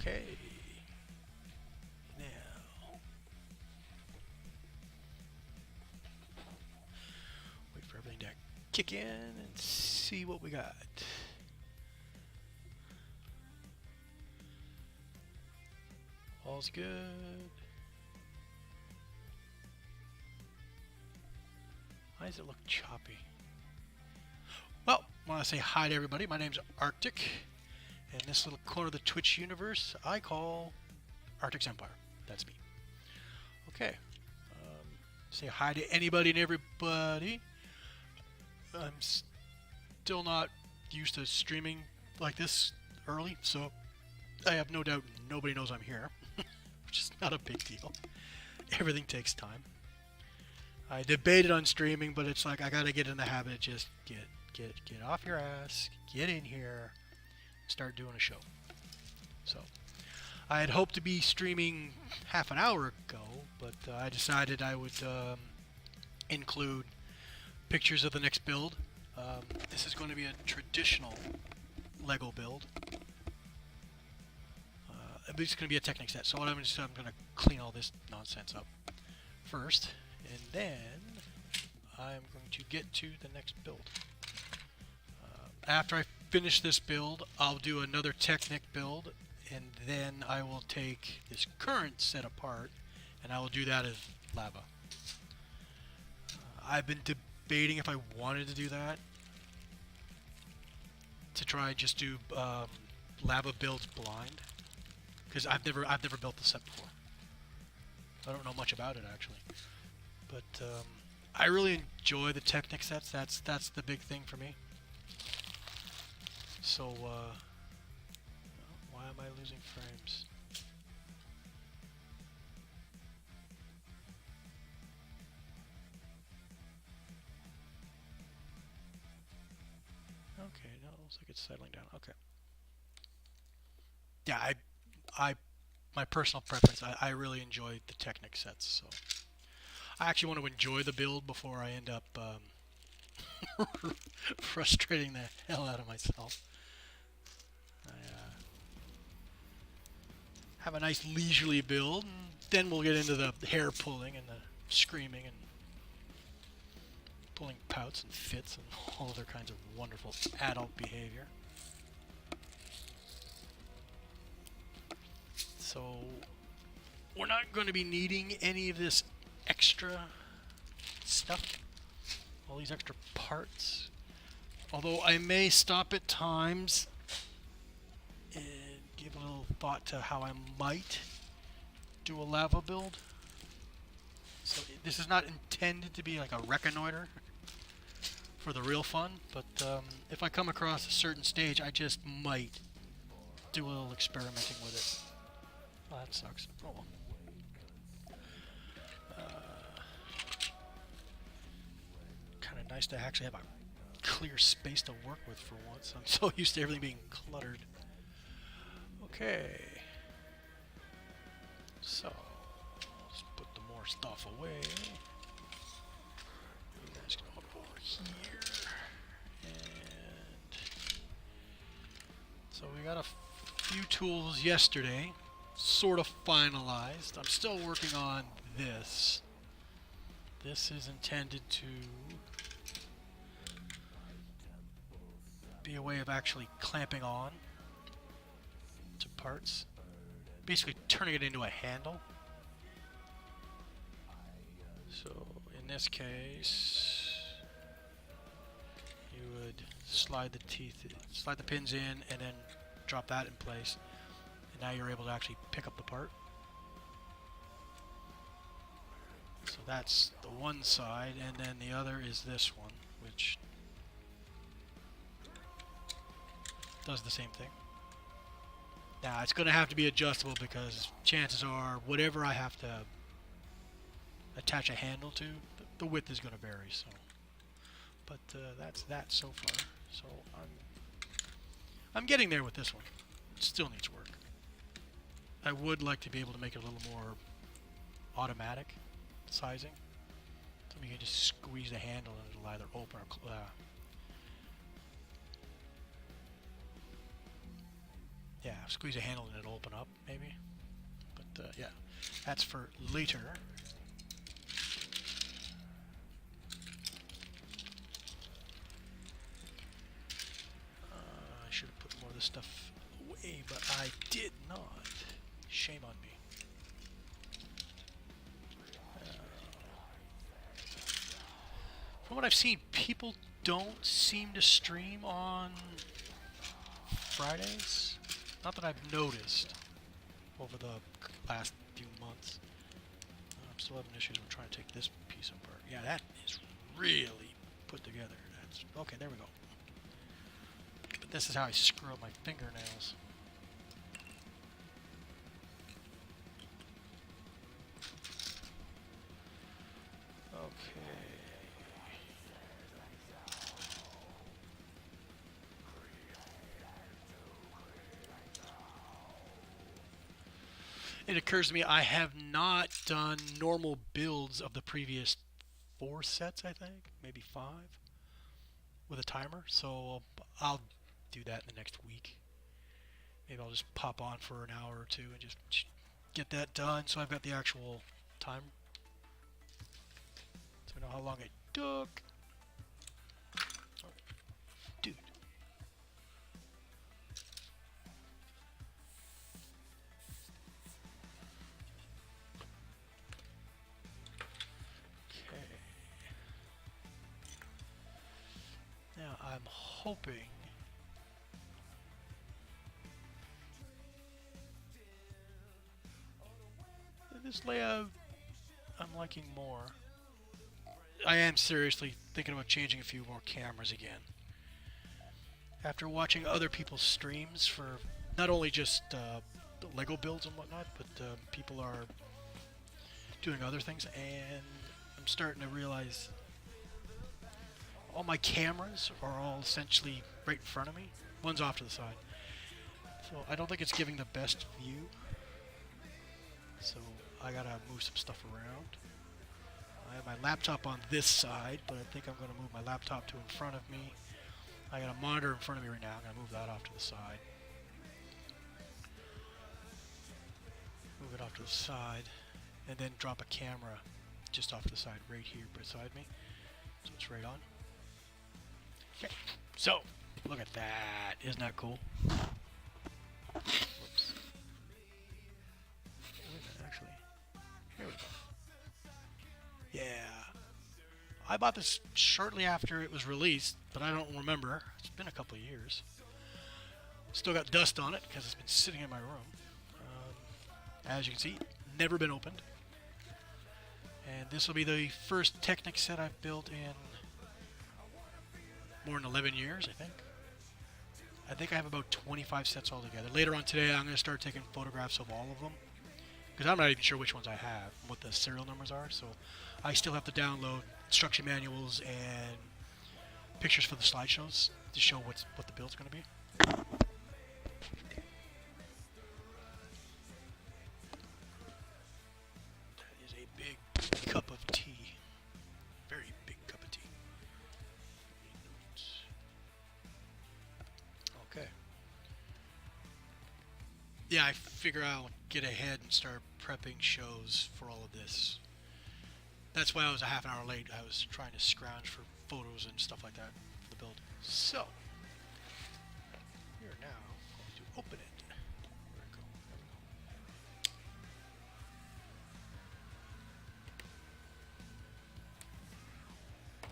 Okay. Now, wait for everything to kick in and see what we got. All's good. Why does it look choppy? Well, I want to say hi to everybody. My name's Arctic, and this little corner of the Twitch universe I call Arctic's Empire. That's me. Okay. Say hi to anybody and everybody. I'm still not used to streaming like this early, so I have no doubt nobody knows I'm here, which is not a big deal. Everything takes time. I debated on streaming, but it's like I gotta get in the habit of just get off your ass, get in here, start doing a show. So I had hoped to be streaming half an hour ago, but I decided I would include pictures of the next build. This is going to be a traditional Lego build. It's going to be a Technic set, so what I'm going to clean all this nonsense up first, and then I'm going to get to the next build. After I finish this build, I'll do another Technic build, and then I will take this current set apart, and I will do that as lava. I've been debating if I wanted to do that, to try just do lava builds blind, because I've never built the set before. I don't know much about it actually, but I really enjoy the Technic sets. That's the big thing for me. So why am I losing frames? Okay, no, it looks like it's settling down. Okay. Yeah, my personal preference, I really enjoy the Technic sets, so I actually want to enjoy the build before I end up frustrating the hell out of myself. I have a nice leisurely build, and then we'll get into the hair pulling and the screaming and pulling pouts and fits and all other kinds of wonderful adult behavior. So we're not going to be needing any of this extra stuff, all these extra parts. Although I may stop at times and give a little thought to how I might do a lava build. So this is not intended to be like a reconnoiter for the real fun, but if I come across a certain stage, I just might do a little experimenting with it. Oh, that sucks. Oh well. Kind of nice to actually have a clear space to work with for once. I'm so used to everything being cluttered. Okay. So, let's put the more stuff away. You guys can hop over here. And so we got a few tools yesterday, sort of finalized. I'm still working on this. This is intended to be a way of actually clamping on to parts. Basically turning it into a handle. So in this case, you would slide the pins in and then drop that in place. And now you're able to actually pick up the part. So that's the one side, and then the other is this one, which does the same thing. Now it's going to have to be adjustable because chances are whatever I have to attach a handle to, the width is going to vary. So, but that's that so far. So I'm getting there with this one. It still needs work. I would like to be able to make it a little more automatic sizing, so we can just squeeze the handle and it'll either open or Yeah, squeeze a handle and it'll open up, maybe. But yeah, that's for later. I should have put more of this stuff away, but I did not. Shame on me. From what I've seen, people don't seem to stream on Fridays. Not that I've noticed over the last few months. I'm still having issues with trying to take this piece apart. Yeah, that is really put together. That's okay. There we go. But this is how I screw up my fingernails. Okay. It occurs to me I have not done normal builds of the previous 4 sets, I think, maybe 5, with a timer. So I'll do that in the next week. Maybe I'll just pop on for an hour or two and just get that done so I've got the actual time. So we know how long it took. Oh, dude. Okay. Now I'm hoping that this layout I'm liking more. I am seriously thinking about changing a few more cameras again. After watching other people's streams for not only just Lego builds and whatnot, but people are doing other things, and I'm starting to realize all my cameras are all essentially right in front of me. One's off to the side. So I don't think it's giving the best view. So I gotta move some stuff around. I have my laptop on this side, but I think I'm gonna move my laptop to in front of me. I got a monitor in front of me right now. I'm gonna move that off to the side. Move it off to the side, and then drop a camera just off to the side right here beside me. So it's right on. Okay, so look at that. Isn't that cool? Whoops. Wait a minute, actually. Here we go. Yeah. I bought this shortly after it was released, but I don't remember. It's been a couple of years. Still got dust on it because it's been sitting in my room. As you can see, never been opened. And this will be the first Technic set I've built in more than 11 years, I think. I think I have about 25 sets altogether. Later on today, I'm going to start taking photographs of all of them, because I'm not even sure which ones I have, what the serial numbers are. So I still have to download instruction manuals and pictures for the slideshows to show what the build's going to be. That is a big cup of tea. Very big cup of tea. Okay. Yeah, I figure I'll get ahead and start prepping shows for all of this. That's why I was a half an hour late. I was trying to scrounge for photos and stuff like that for the build. So, we are now going to open it. Where'd it go? There we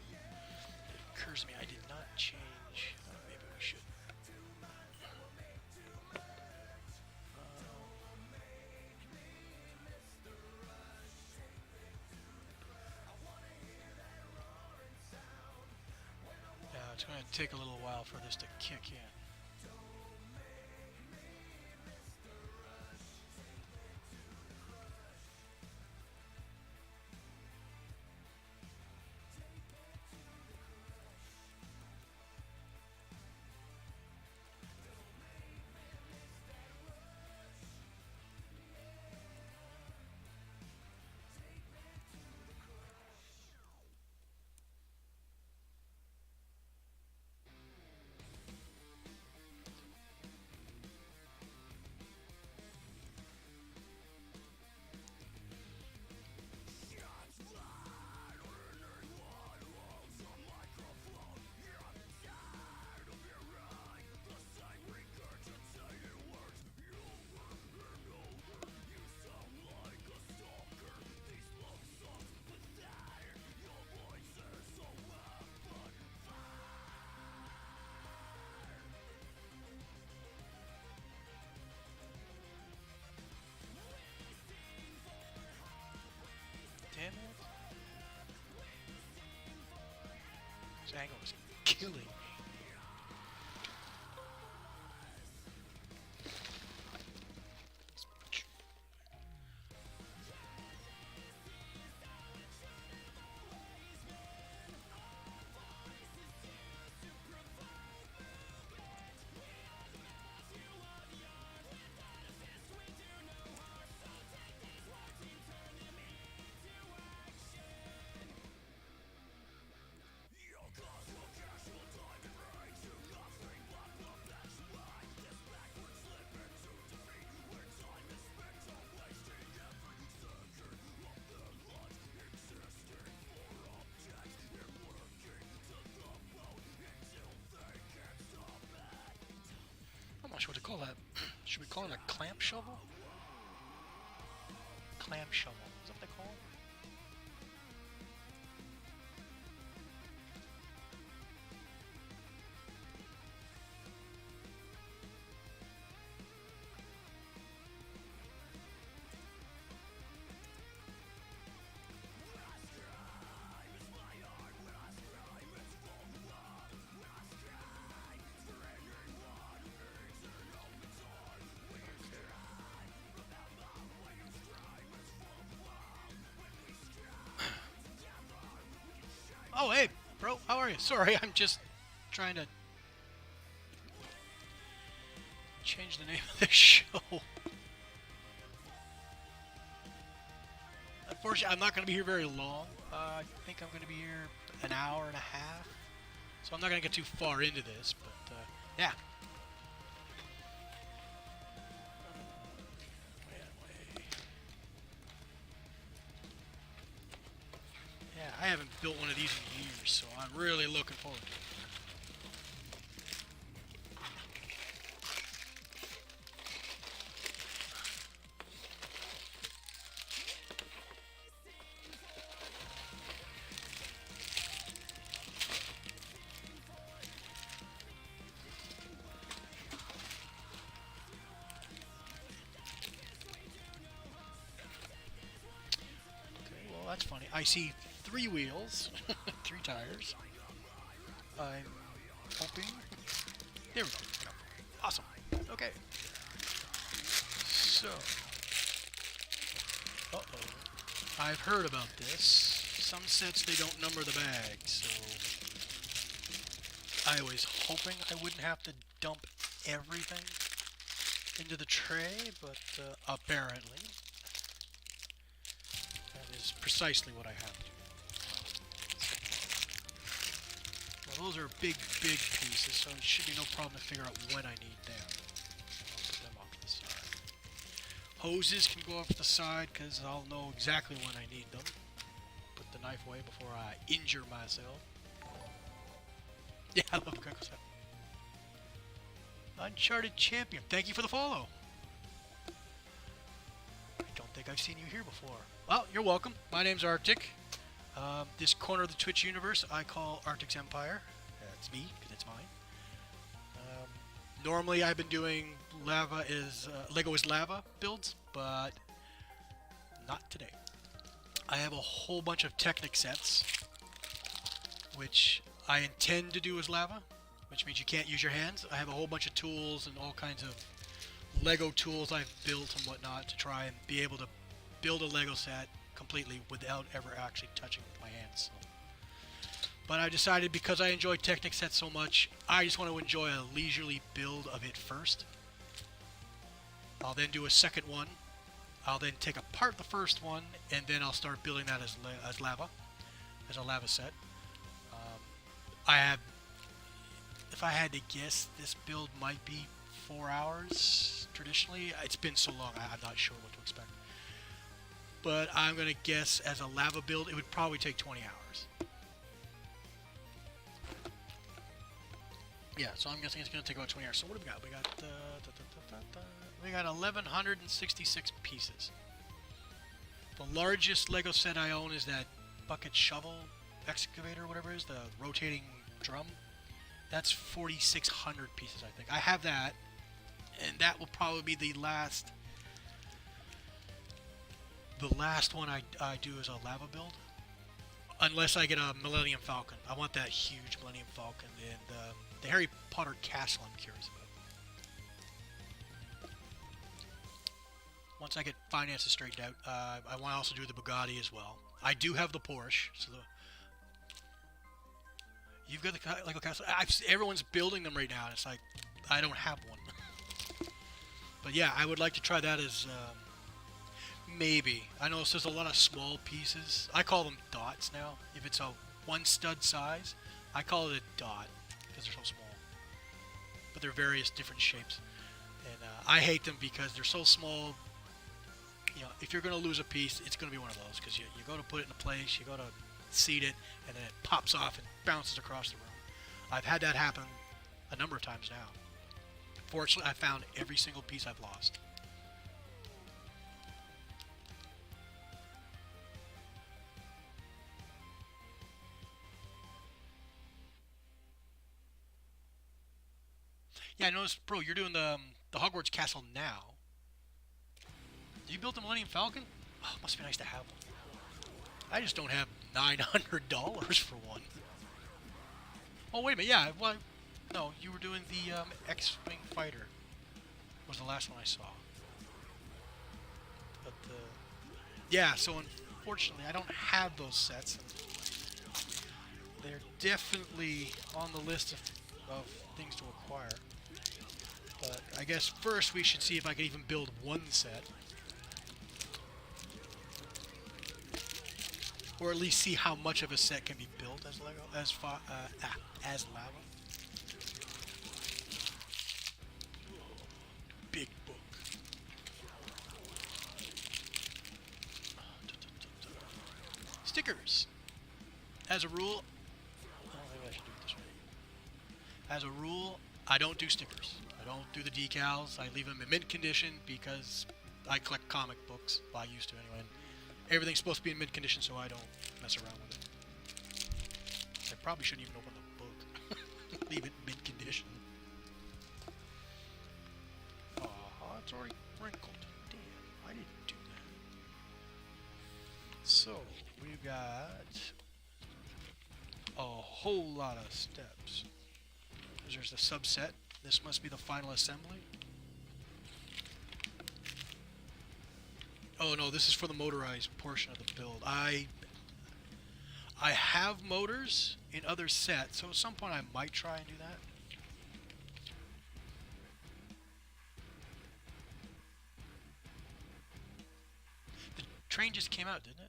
go. It occurs to me I did not change. Maybe we should. It's going to take a little while for this to kick in. This angle is killing me. I'm not sure what to call that. Should we call it a clamp shovel? Clam shovel. Is that what they call it? Oh, hey, bro, how are you? Sorry, I'm just trying to change the name of the show. Unfortunately, I'm not going to be here very long. I think I'm going to be here an hour and a half. So I'm not going to get too far into this, but yeah. Yeah, I haven't built one of these in years, so I'm really looking forward to it. Well, that's funny. I see 3 wheels, 3 tires. I'm hoping. There we go. Awesome. Okay. So. Uh-oh. I've heard about this. Some sets, they don't number the bags, so I was hoping I wouldn't have to dump everything into the tray, but apparently that is precisely what I have to do. Well, those are big, big pieces, so it should be no problem to figure out when I need them. I'll put them off to the side. Hoses can go off to the side because I'll know exactly when I need them. Put the knife away before I injure myself. Yeah, I love Coco's hat. Uncharted Champion, thank you for the follow. I don't think I've seen you here before. Well, you're welcome. My name's Arctic. This corner of the Twitch universe I call Arctic's Empire. That's me, because it's mine. Normally I've been doing Lego is Lava builds, but not today. I have a whole bunch of Technic sets, which I intend to do as lava, which means you can't use your hands. I have a whole bunch of tools and all kinds of Lego tools I've built and whatnot to try and be able to build a Lego set completely without ever actually touching with my hands. So. But I decided because I enjoy Technic sets so much, I just want to enjoy a leisurely build of it first. I'll then do a second one. I'll then take apart the first one, and then I'll start building that as lava, as a lava set. If I had to guess, this build might be 4 hours. Traditionally, it's been so long, I'm not sure what to expect. But I'm going to guess as a lava build, it would probably take 20 hours. Yeah, so I'm guessing it's going to take about 20 hours. So what do we got? We got 1,166 pieces. The largest Lego set I own is that bucket shovel excavator, whatever it is, the rotating drum. That's 4,600 pieces, I think. I have that, and that will probably be the last one I do as a lava build. Unless I get a Millennium Falcon. I want that huge Millennium Falcon. And the Harry Potter castle I'm curious about. Once I get finances straightened out, I want to also do the Bugatti as well. I do have the Porsche. So you've got the Lego castle. Everyone's building them right now, and it's like, I don't have one. But yeah, I would like to try that as maybe. I know there's a lot of small pieces. I call them dots now. If it's a one stud size, I call it a dot because they're so small. But they're various different shapes, and I hate them because they're so small. You know, if you're going to lose a piece, it's going to be one of those because you go to put it in a place, you go to seat it, and then it pops off and bounces across the room. I've had that happen a number of times now. Fortunately, I found every single piece I've lost. Yeah, I noticed, bro, you're doing the Hogwarts castle now. You built the Millennium Falcon? Oh, must be nice to have one. I just don't have $900 for one. Oh, wait a minute. Yeah, well, no, you were doing the X-Wing Fighter. Was the last one I saw. But, yeah, so unfortunately, I don't have those sets. They're definitely on the list of things to acquire. But I guess first we should see if I can even build one set. Or at least see how much of a set can be built as Lego, as lava. Big book. Stickers. As a rule, maybe I should do it this way. As a rule, I don't do stickers. I don't do the decals. I leave them in mint condition because I collect comic books. Well, I used to anyway. Everything's supposed to be in mint condition, so I don't mess around with it. I probably shouldn't even open the book. Leave it in mint condition. Oh, it's already wrinkled. Damn, I didn't do that. So, we've got a whole lot of steps. There's the subset. This must be the final assembly. Oh no, this is for the motorized portion of the build. I have motors in other sets, so at some point I might try and do that. The train just came out, didn't it?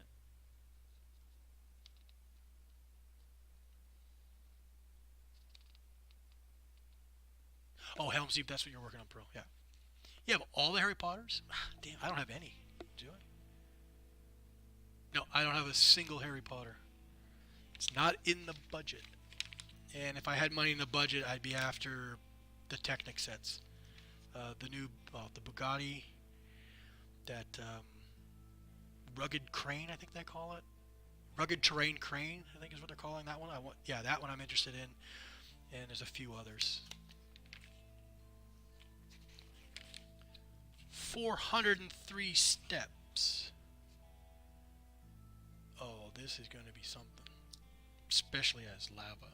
Oh, Helm's Deep, that's what you're working on, Pro. Yeah. You have all the Harry Potters? Damn, I don't have any. Do I? No, I don't have a single Harry Potter. It's not in the budget. And if I had money in the budget, I'd be after the Technic sets. The new, the Bugatti, that rugged crane, I think they call it. Rugged terrain crane, I think is what they're calling that one. Yeah, that one I'm interested in. And there's a few others. 403 steps. Oh, this is going to be something. Especially as lava.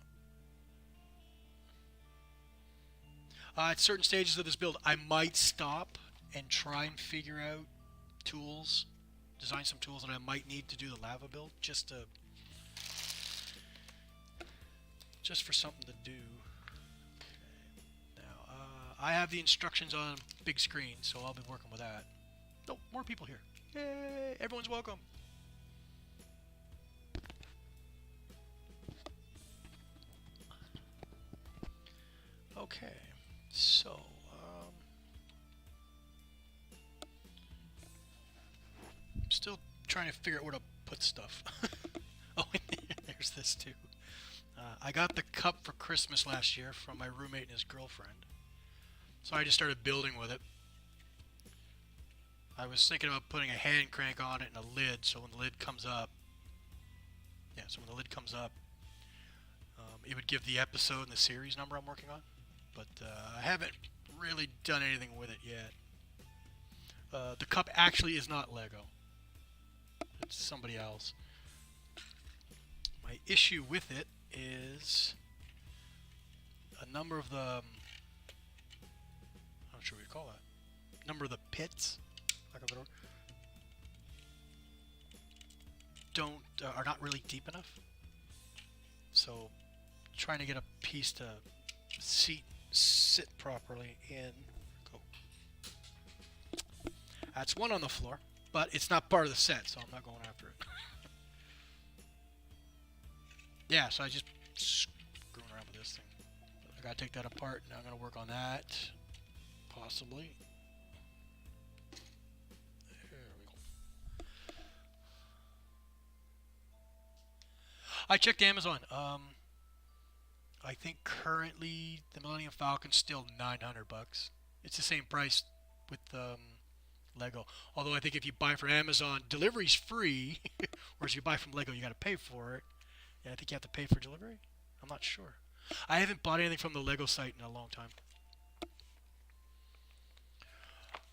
At certain stages of this build, I might stop and try and figure out tools. Design some tools that I might need to do the lava build. Just for something to do. I have the instructions on big screen, so I'll be working with that. Oh, more people here. Yay! Everyone's welcome. Okay, so, I'm still trying to figure out where to put stuff. Oh, there's this too. I got the cup for Christmas last year from my roommate and his girlfriend. So I just started building with it. I was thinking about putting a hand crank on it and a lid, so when the lid comes up, it would give the episode and the series number I'm working on. But I haven't really done anything with it yet. The cup actually is not Lego. It's somebody else. My issue with it is a number of the, I'm not sure what you call that, number of the pits, like a are not really deep enough. So trying to get a piece to sit properly in. Go. That's one on the floor, but it's not part of the set, so I'm not going after it. Yeah, so I just screwing around with this thing. I gotta take that apart. Now I'm gonna work on that, possibly. There we go. I checked Amazon. I think currently the Millennium Falcon's still $900. It's the same price with Lego. Although I think if you buy from Amazon, delivery's free, whereas if you buy from Lego, you got to pay for it. Yeah, I think you have to pay for delivery. I'm not sure. I haven't bought anything from the Lego site in a long time.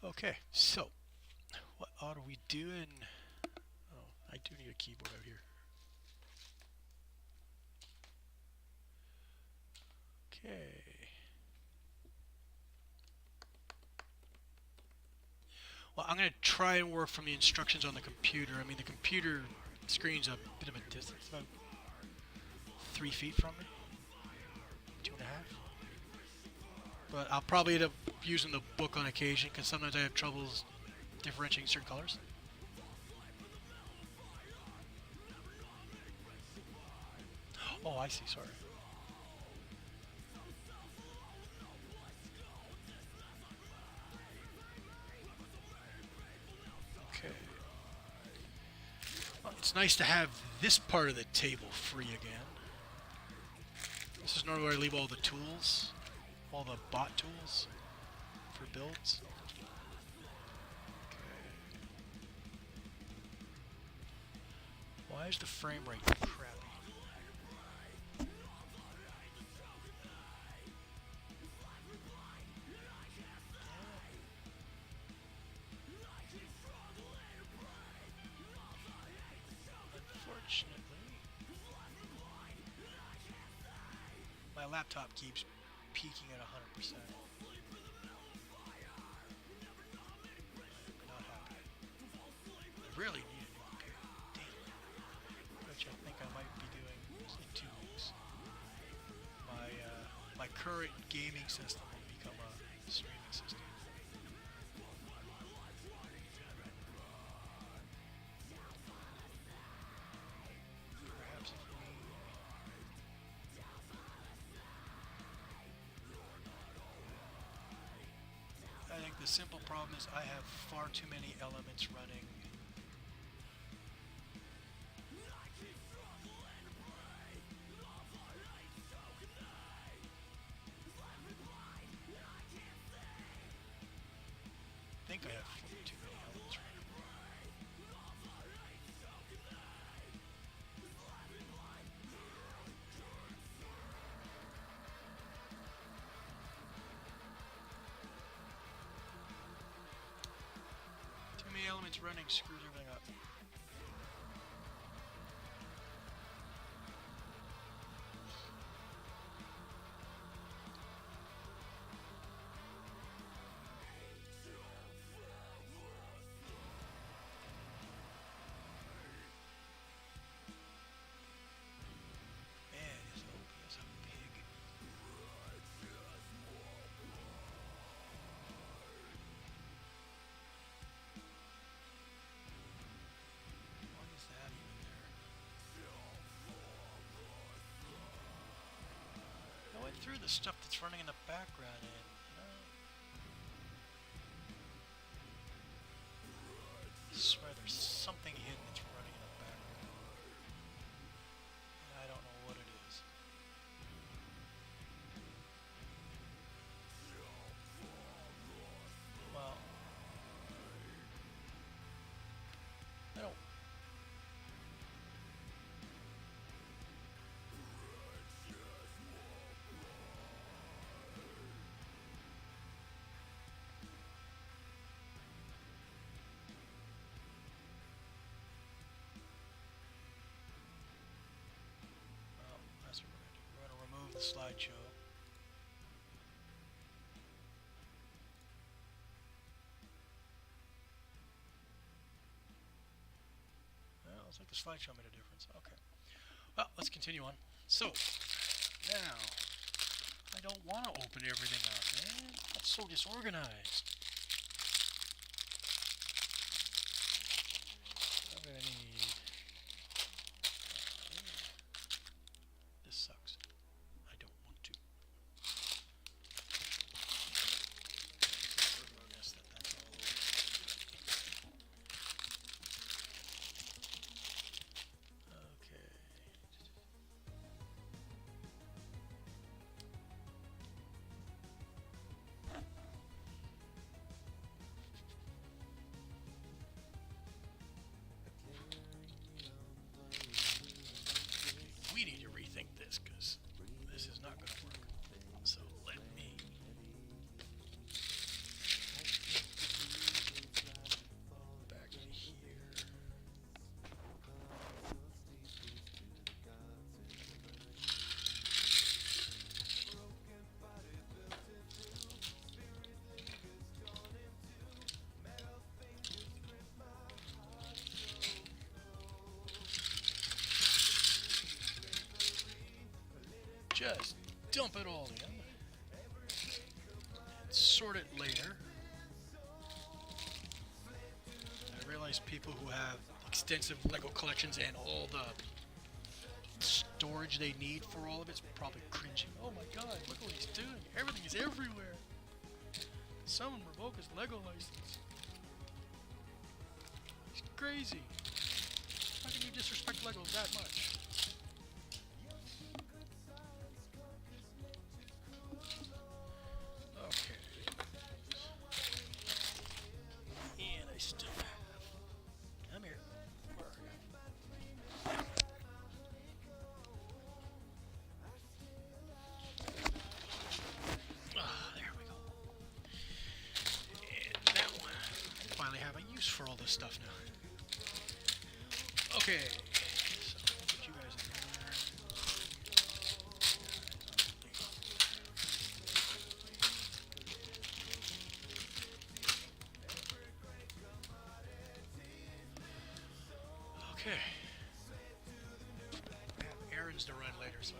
Okay, so what are we doing? Oh, I do need a keyboard out here. Okay. Well, I'm going to try and work from the instructions on the computer. I mean, the computer screen's a bit of a distance, about 3 feet from me. 2.5. But I'll probably end up using the book on occasion, because sometimes I have troubles differentiating certain colors. Oh, I see, sorry. Well, it's nice to have this part of the table free again. This is normally where I leave all the tools, all the bot tools for builds. Okay. Why is the frame rate crappy? My laptop keeps peaking at 100%. Not happy. I really need a new computer. Damn. Which I think I might be doing in 2 weeks. My current gaming system will become a streaming system. Perhaps if we... I think the simple problem is I have far too many elements running. I think I have too many elements running. Too many elements running screws everything up. Man, this OBS is big. Why is that even there? I went through the stuff that's running in the background and I swear there's something hidden that's running in the background. And I don't know what it is. Well, I don't. slideshow. Well, looks like the slideshow made a difference. Okay. Well, let's continue on. So, now, I don't want to open everything up, man. That's so disorganized. I'm going to need... this sucks. I don't want to. Yes, that's all over. Okay. We need to rethink this because this is not going to work. So let me back in here. Just dump it all in and sort it later. I realize people who have extensive Lego collections and all the storage they need for all of it's probably cringing. Oh my god, look what he's doing. Everything is everywhere. Someone revoke his Lego license. He's crazy. How can you disrespect Legos that much? Okay. And I still have... Come here. Where are you? Ah, there we go. And that one. I finally have a use for all this stuff now. Okay. So, put you guys in there. Okay. I have errands to run later, so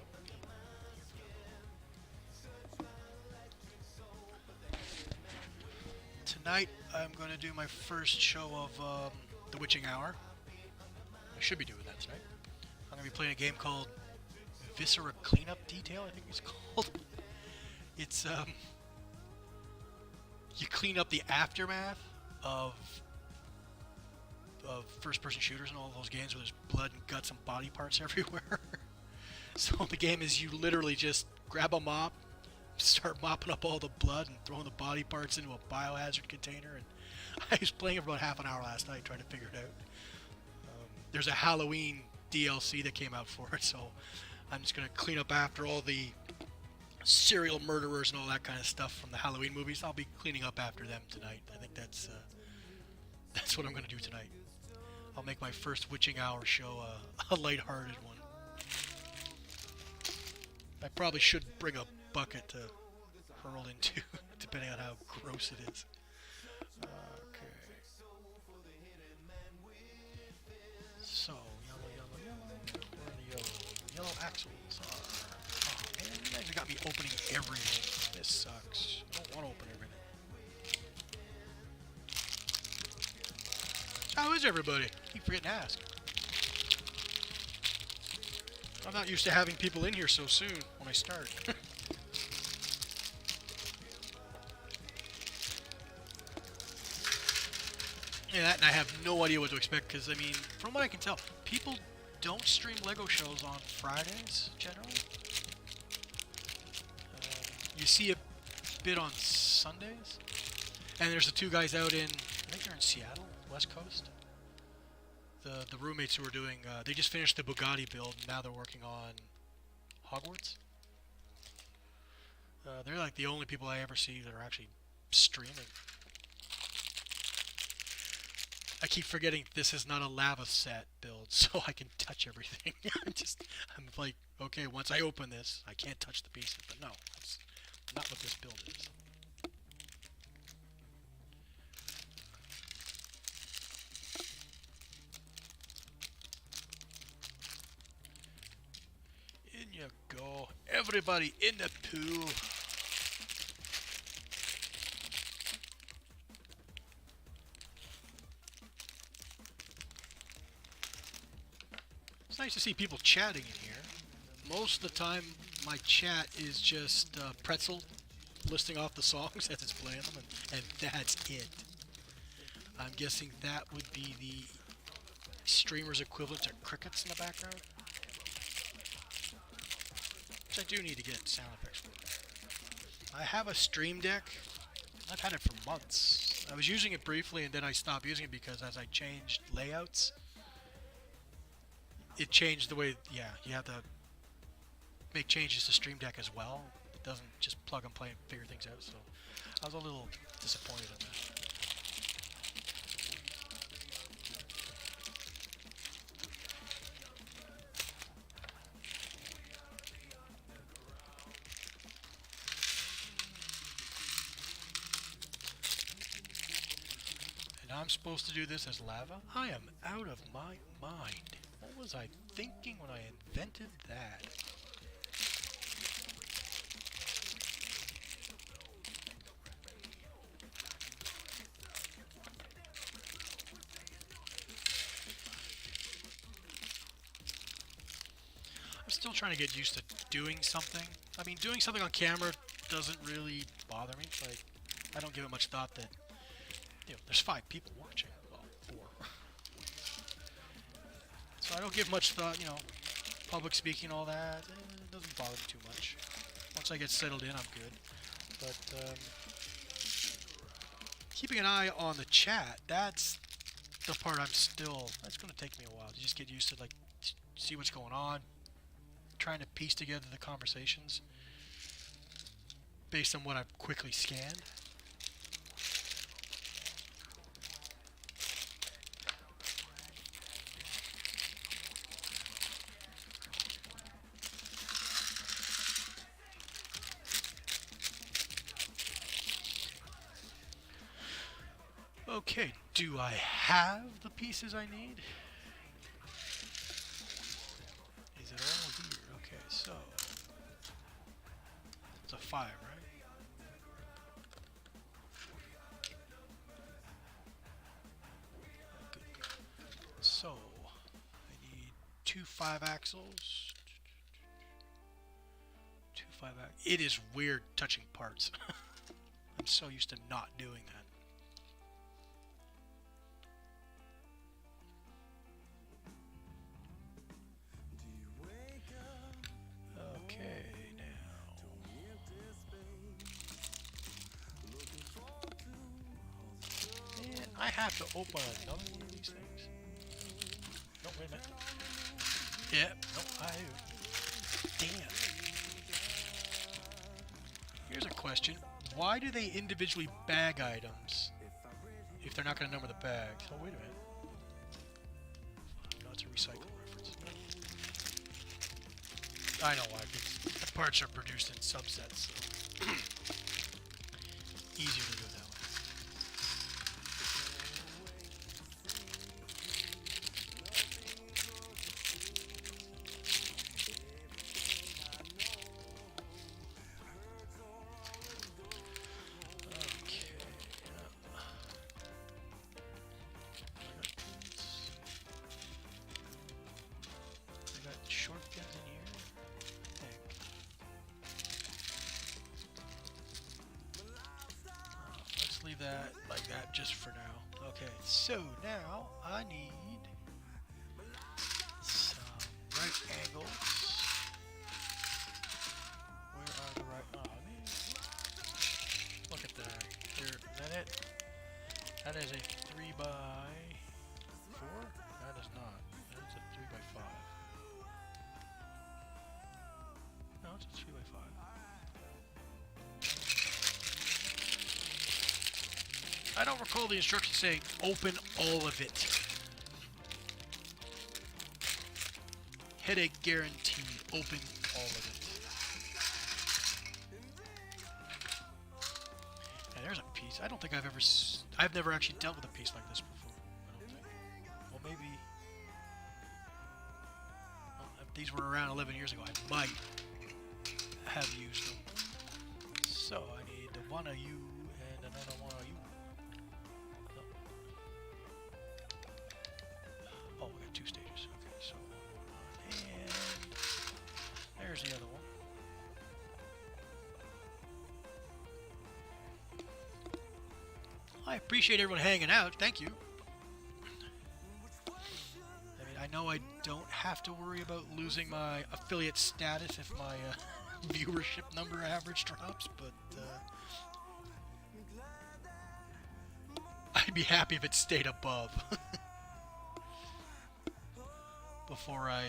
tonight I'm going to do my first show of The Witching Hour. I should be doing that tonight. I'm going to be playing a game called Viscera Cleanup Detail, I think it's called. It's, you clean up the aftermath of first-person shooters and all those games where there's blood and guts and body parts everywhere. So the game is you literally just grab a mop, start mopping up all the blood and throwing the body parts into a biohazard container. And I was playing it for about half an hour last night trying to figure it out. There's a Halloween DLC that came out for it, so I'm just going to clean up after all the serial murderers and all that kind of stuff from the Halloween movies. I'll be cleaning up after them tonight. I think that's what I'm going to do tonight. I'll make my first Witching Hour show a lighthearted one. I probably should bring a bucket to hurl into, depending on how gross it is. Okay. So, yellow. Where are the yellow axles are? Oh man, you guys have got me opening everything. This sucks. I don't want to open everything. How is everybody? I keep forgetting to ask. I'm not used to having people in here so soon when I start. Yeah, and I have no idea what to expect because, I mean, from what I can tell, people don't stream LEGO shows on Fridays, generally. You see a bit on Sundays. And there's the two guys out in, I think they're in Seattle, West Coast. The roommates who are doing, they just finished the Bugatti build, and now they're working on Hogwarts. They're like the only people I ever see that are actually streaming. I keep forgetting this is not a lava set build, so I can touch everything. I'm like, okay, once I open this, I can't touch the pieces. But no, that's not what this build is. In you go. Everybody in the pool. It's nice to see people chatting in here. Most of the time, my chat is just Pretzel listing off the songs as it's playing them, and that's it. I'm guessing that would be the streamer's equivalent to crickets in the background. Which I do need to get sound effects for. I have a Stream Deck. I've had it for months. I was using it briefly and then I stopped using it because as I changed layouts, it changed the way, yeah, you have to make changes to Stream Deck as well. It doesn't just plug and play and figure things out, so I was a little disappointed in that. And I'm supposed to do this as lava? I am out of my mind. What was I thinking when I invented that? I'm still trying to get used to doing something. I mean, doing something on camera doesn't really bother me. Like, I don't give it much thought that, you know, there's 5 people watching. Well, 4. So I don't give much thought, you know, public speaking, all that. It doesn't bother me too much. Once I get settled in, I'm good. But keeping an eye on the chat, that's the part that's going to take me a while to just get used to, like, see what's going on. Trying to piece together the conversations based on what I've quickly scanned. Okay, do I have the pieces I need? Is it all here? Okay, so it's a 5, right? Good. So I need 2 5-axles. 2 5-axles. It is weird touching parts. I'm so used to not doing that. I have to open another one of these things. No, wait a minute. Yeah, no, I do. Damn. Here's a question. Why do they individually bag items if they're not going to number the bags? Oh, wait a minute. No, it's a recycle reference. I know why. The parts are produced in subsets. So easier to do it that way. That like that just for now. Okay, so now I need some right angles. Where are the right? Oh, man. Look at that. Here, is that it? That is a 3 by 4. That is not. That is a 3 by 5. No, it's a 3 by 5. I don't recall the instructions saying open all of it. Headache guarantee. Open all of it. And there's a piece. I don't think I've never actually dealt with a piece like this before. I don't think. Well, maybe. Well, if these were around 11 years ago, I might have used them. So I need one of you and another one of you. No. Oh, we got 2 stages. Okay, so and there's the other one. I appreciate everyone hanging out. Thank you. I mean, I know I don't have to worry about losing my affiliate status if my viewership number average drops, but I'd be happy if it stayed above before I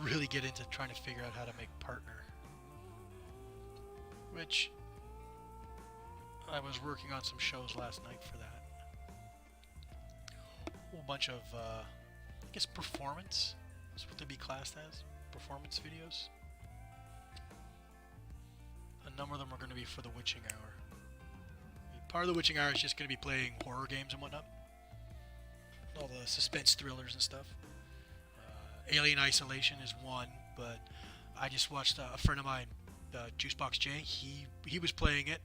really get into trying to figure out how to make partner, which I was working on some shows last night for that. A whole bunch of I guess performance is what they'd be classed as, performance videos. A number of them are going to be for the witching hour. I mean, part of the witching hour is just going to be playing horror games and whatnot. All the suspense thrillers and stuff. Alien Isolation is one, but I just watched a friend of mine, Juicebox J. He was playing it,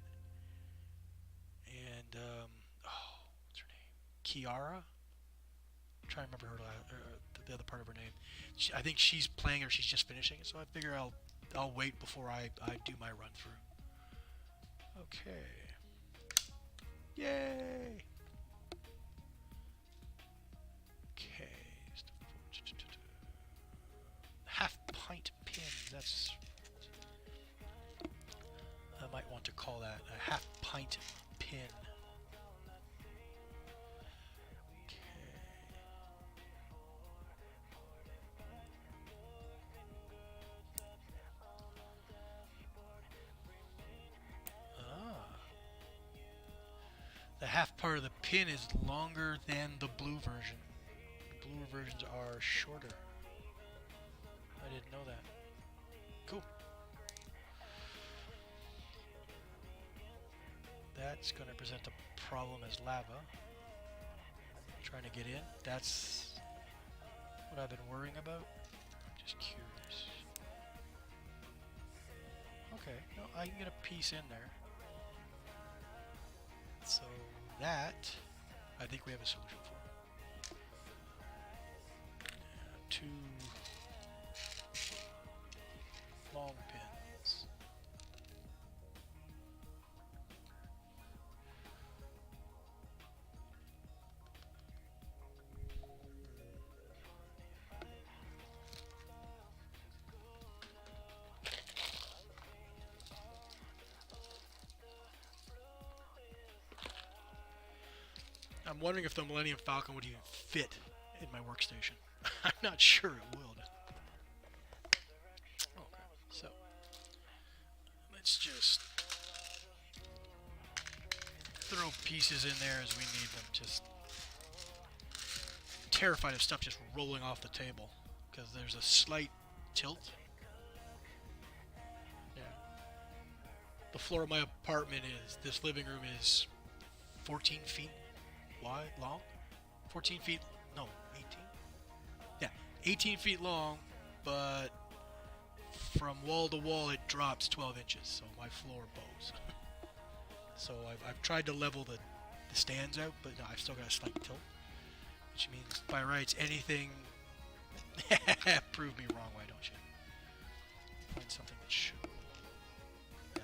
and what's her name? Kiara. I'm trying to remember the other part of her name. I think she's playing or she's just finishing it, so I figure I'll wait before I do my run through. Okay. Yay! Okay. Half pint pins. That's. I might want to call that a half pint pin. The half part of the pin is longer than the blue version. The blue versions are shorter. I didn't know that. Cool. That's going to present a problem as lava. Trying to get in. That's what I've been worrying about. I'm just curious. Okay, no, I can get a piece in there. So that, I think we have a solution for. 2 long pins. I'm wondering if the Millennium Falcon would even fit in my workstation. I'm not sure it will. Okay, so let's just throw pieces in there as we need them. Just terrified of stuff just rolling off the table because there's a slight tilt. Yeah. The floor of my apartment this living room is 14 feet wide, long? 14 feet, no, 18? Yeah, 18 feet long, but from wall to wall it drops 12 inches, so my floor bows. So I've tried to level the stands out, but no, I've still got a slight tilt, which means by rights anything... Prove me wrong, why don't you? Find something that should roll. Yeah.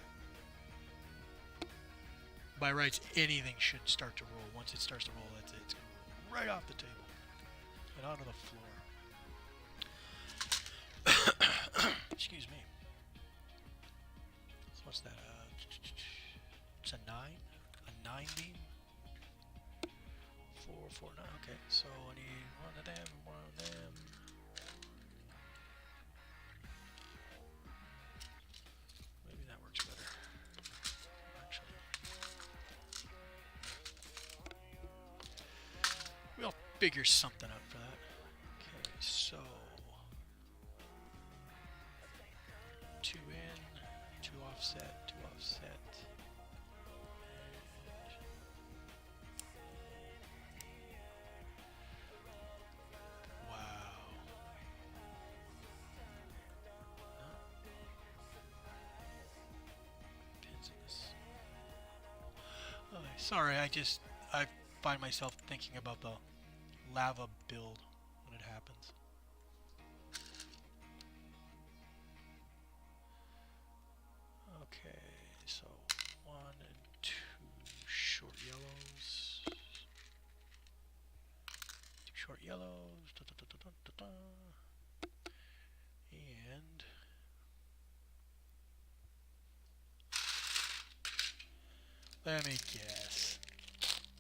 By rights, anything should start to roll. Once it starts to roll, that's it. It's going to roll right off the table and onto the floor. Excuse me. So what's that? It's a 9? A 9 beam? 4, 4, 9. Okay, so I need one of them, one of them. Maybe that works better. Actually. figure something out for that. Okay, so 2 in, 2 offset, 2 offset. Wow. Pins in this. Sorry, I find myself thinking about the lava build when it happens. Okay, so 1 and 2 short yellows. 2 short yellows. Da, da, da, da, da, da. And let me guess.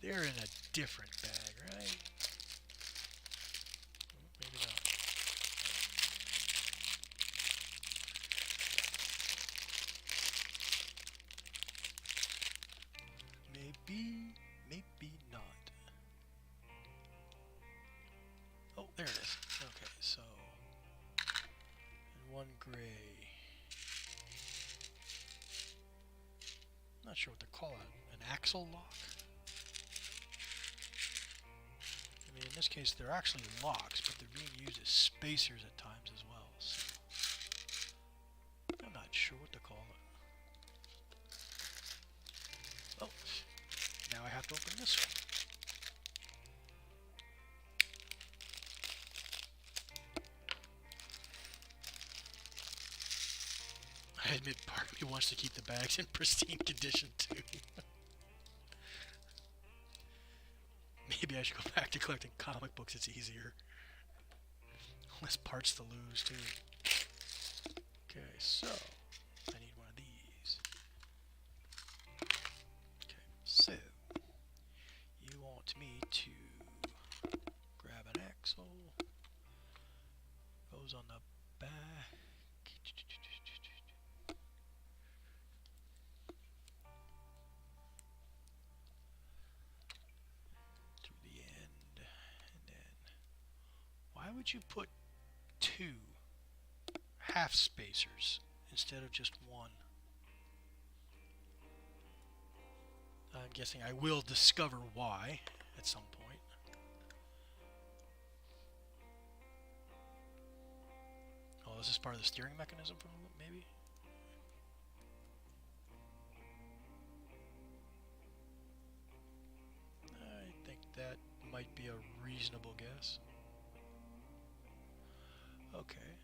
They're in a different bag, right? Maybe not. Maybe not. Oh, there it is. Okay, so and 1 gray. Not sure what to call it. An axle lock? I mean, in this case, they're actually locks, but they're being used as spacers at times as well. So I'm not sure what to call it. Oh, now I have to open this one. I admit part of me wants to keep the bags in pristine condition too. Maybe I should go back to collecting comic books, it's easier. Less parts to lose too. Okay, so I need one of these. Okay, so you want me to grab an axle. Goes on the back. Through the end. And then why would you put 2 half spacers instead of just 1? I'm guessing I will discover why at some point. Oh, is this part of the steering mechanism from maybe? I think that might be a reasonable guess. Okay.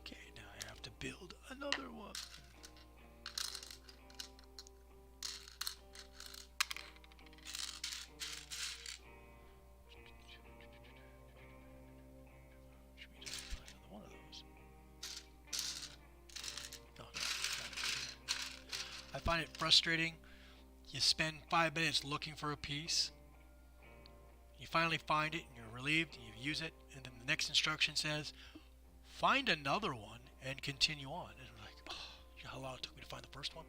Okay, now I have to build another one. I find it frustrating. You spend 5 minutes looking for a piece. You finally find it and you're relieved, and you use it, and then the next instruction says, find another one and continue on. And I'm like, oh, you know how long it took me to find the first one?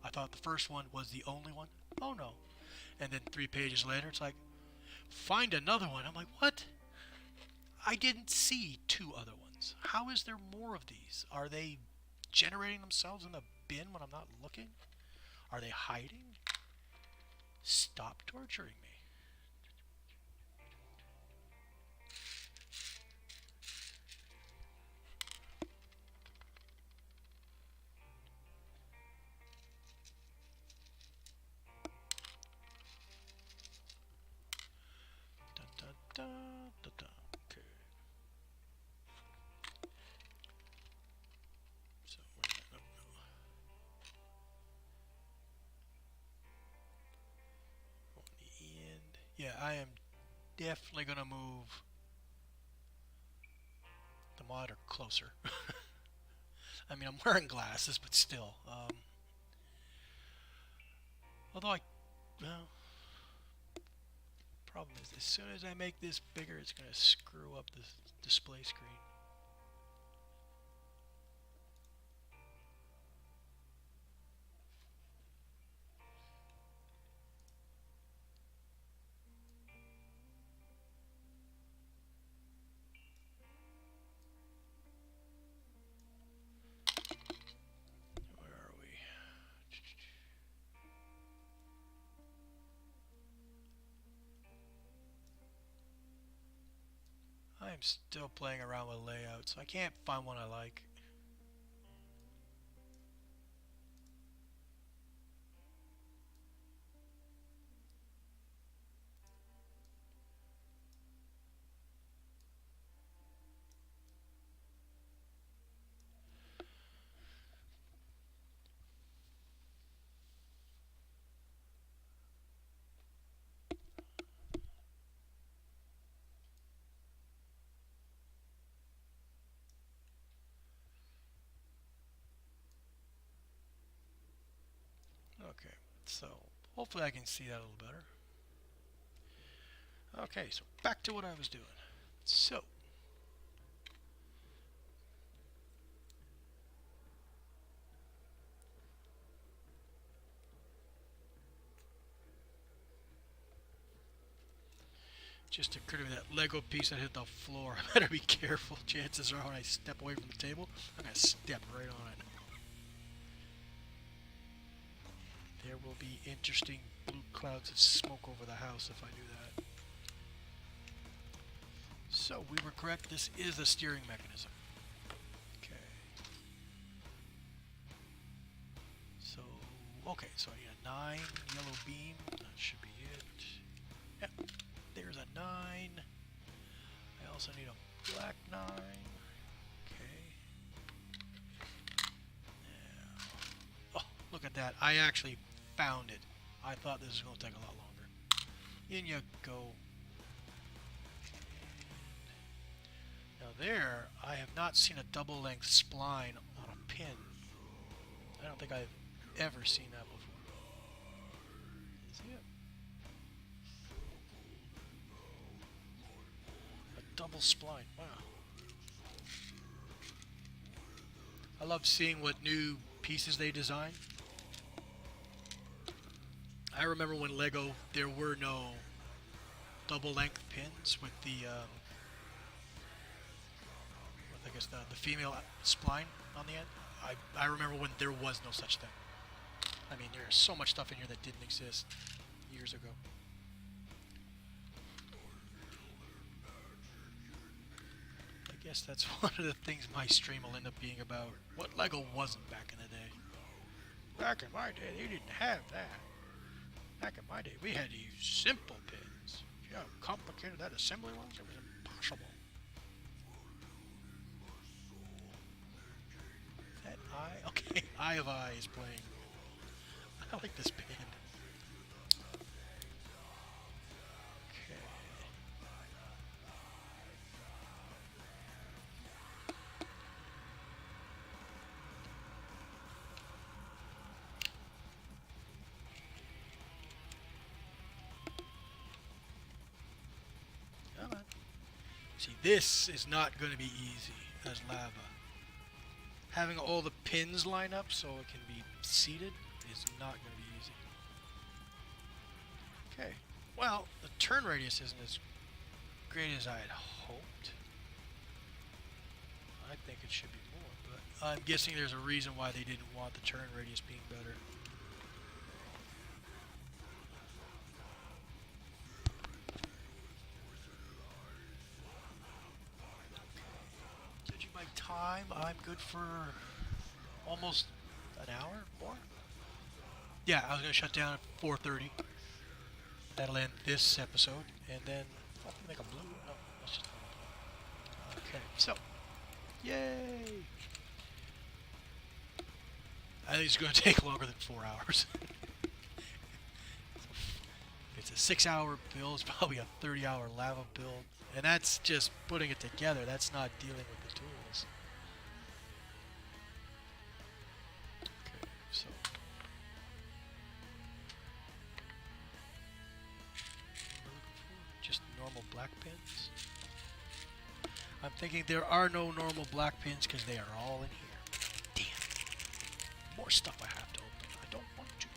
I thought the first one was the only one. Oh no. And then 3 pages later, it's like, find another one. I'm like, what? I didn't see 2 other ones. How is there more of these? Are they generating themselves in the bin when I'm not looking? Are they hiding? Stop torturing me. Dun, dun, dun, dun, dun. Okay. So, no. On the end. Yeah, I am definitely going to move the monitor closer. I mean, I'm wearing glasses, but still. Although well, problem is, as soon as I make this bigger, it's going to screw up the display screen. I'm still playing around with layouts. I can't find one I like. Okay, so hopefully I can see that a little better. Okay, so back to what I was doing. So, just occurred to me that Lego piece that hit the floor. I better be careful. Chances are when I step away from the table, I'm going to step right on it. There will be interesting blue clouds of smoke over the house if I do that. So we were correct. This is a steering mechanism. Okay. So I need a 9 yellow beam. That should be it. Yep. There's a 9. I also need a black 9. Okay. Now. Oh, look at that. I actually found it. I thought this was going to take a lot longer. In you go. Now there, I have not seen a double length spline on a pin. I don't think I've ever seen that before. Is it? A double spline, wow. I love seeing what new pieces they design. I remember when Lego, there were no double length pins with the, I guess the female spline on the end. I remember when there was no such thing. I mean, there's so much stuff in here that didn't exist years ago. I guess that's one of the things my stream will end up being about. What Lego wasn't back in the day. Back in my day, they didn't have that. Back in my day, we had to use simple pins. You know how complicated that assembly was? It was impossible. That Eye? Okay, Eye of Eye is playing. I like this band. Okay. Come on. See, this is not going to be easy as lava. Having all the pins line up so it can be seated is not going to be easy. Okay, well, the turn radius isn't as great as I had hoped. I think it should be more, but I'm guessing there's a reason why they didn't want the turn radius being better. Judging by time, I'm good for almost an hour more. Yeah, I was going to shut down at 4:30. That'll end this episode, and then I'll make a blue. No, let's just make a blue. Okay, so, yay! I think it's going to take longer than 4 hours. It's a 6-hour build. It's probably a 30-hour lava build, and that's just putting it together. That's not dealing with the tools. Okay, so. Just normal black pins. I'm thinking there are no normal black pins because they are all in here. Damn. More stuff I have to open. I don't want to.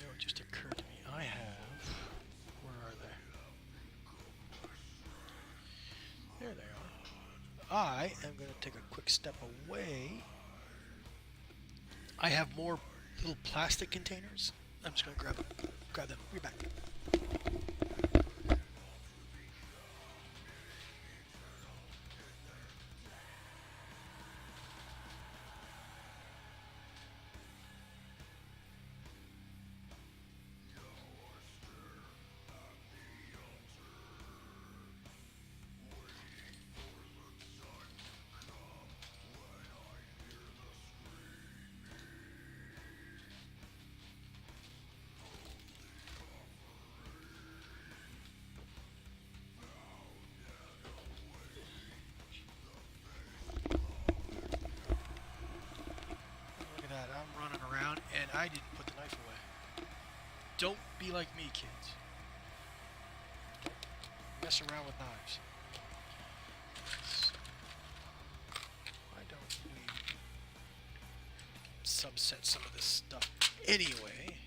It just occurred to me I have, where I am going to take a quick step away. I have more little plastic containers. I'm just going to grab them. We're back. I'm running around and I didn't put the knife away. Don't be like me, kids. Don't mess around with knives. So, why don't we subset some of this stuff anyway?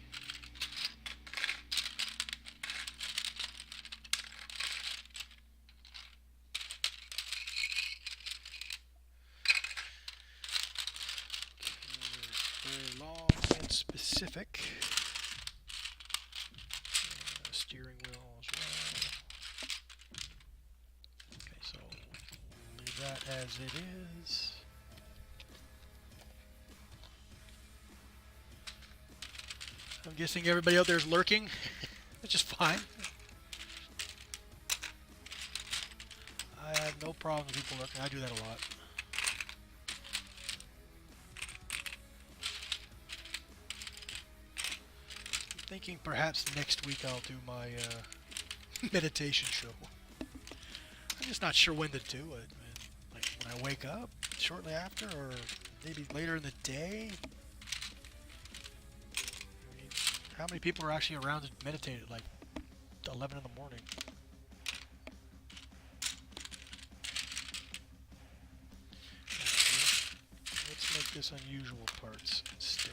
Very long and specific. Steering wheel as well. Okay, so leave that as it is. I'm guessing everybody out there is lurking, which is fine. I have no problem with people lurking. I do that a lot. Thinking perhaps next week I'll do my meditation show. I'm just not sure when to do it. Like when I wake up, shortly after, or maybe later in the day. I mean, how many people are actually around to meditate at like 11 in the morning? Let's make this unusual parts instead.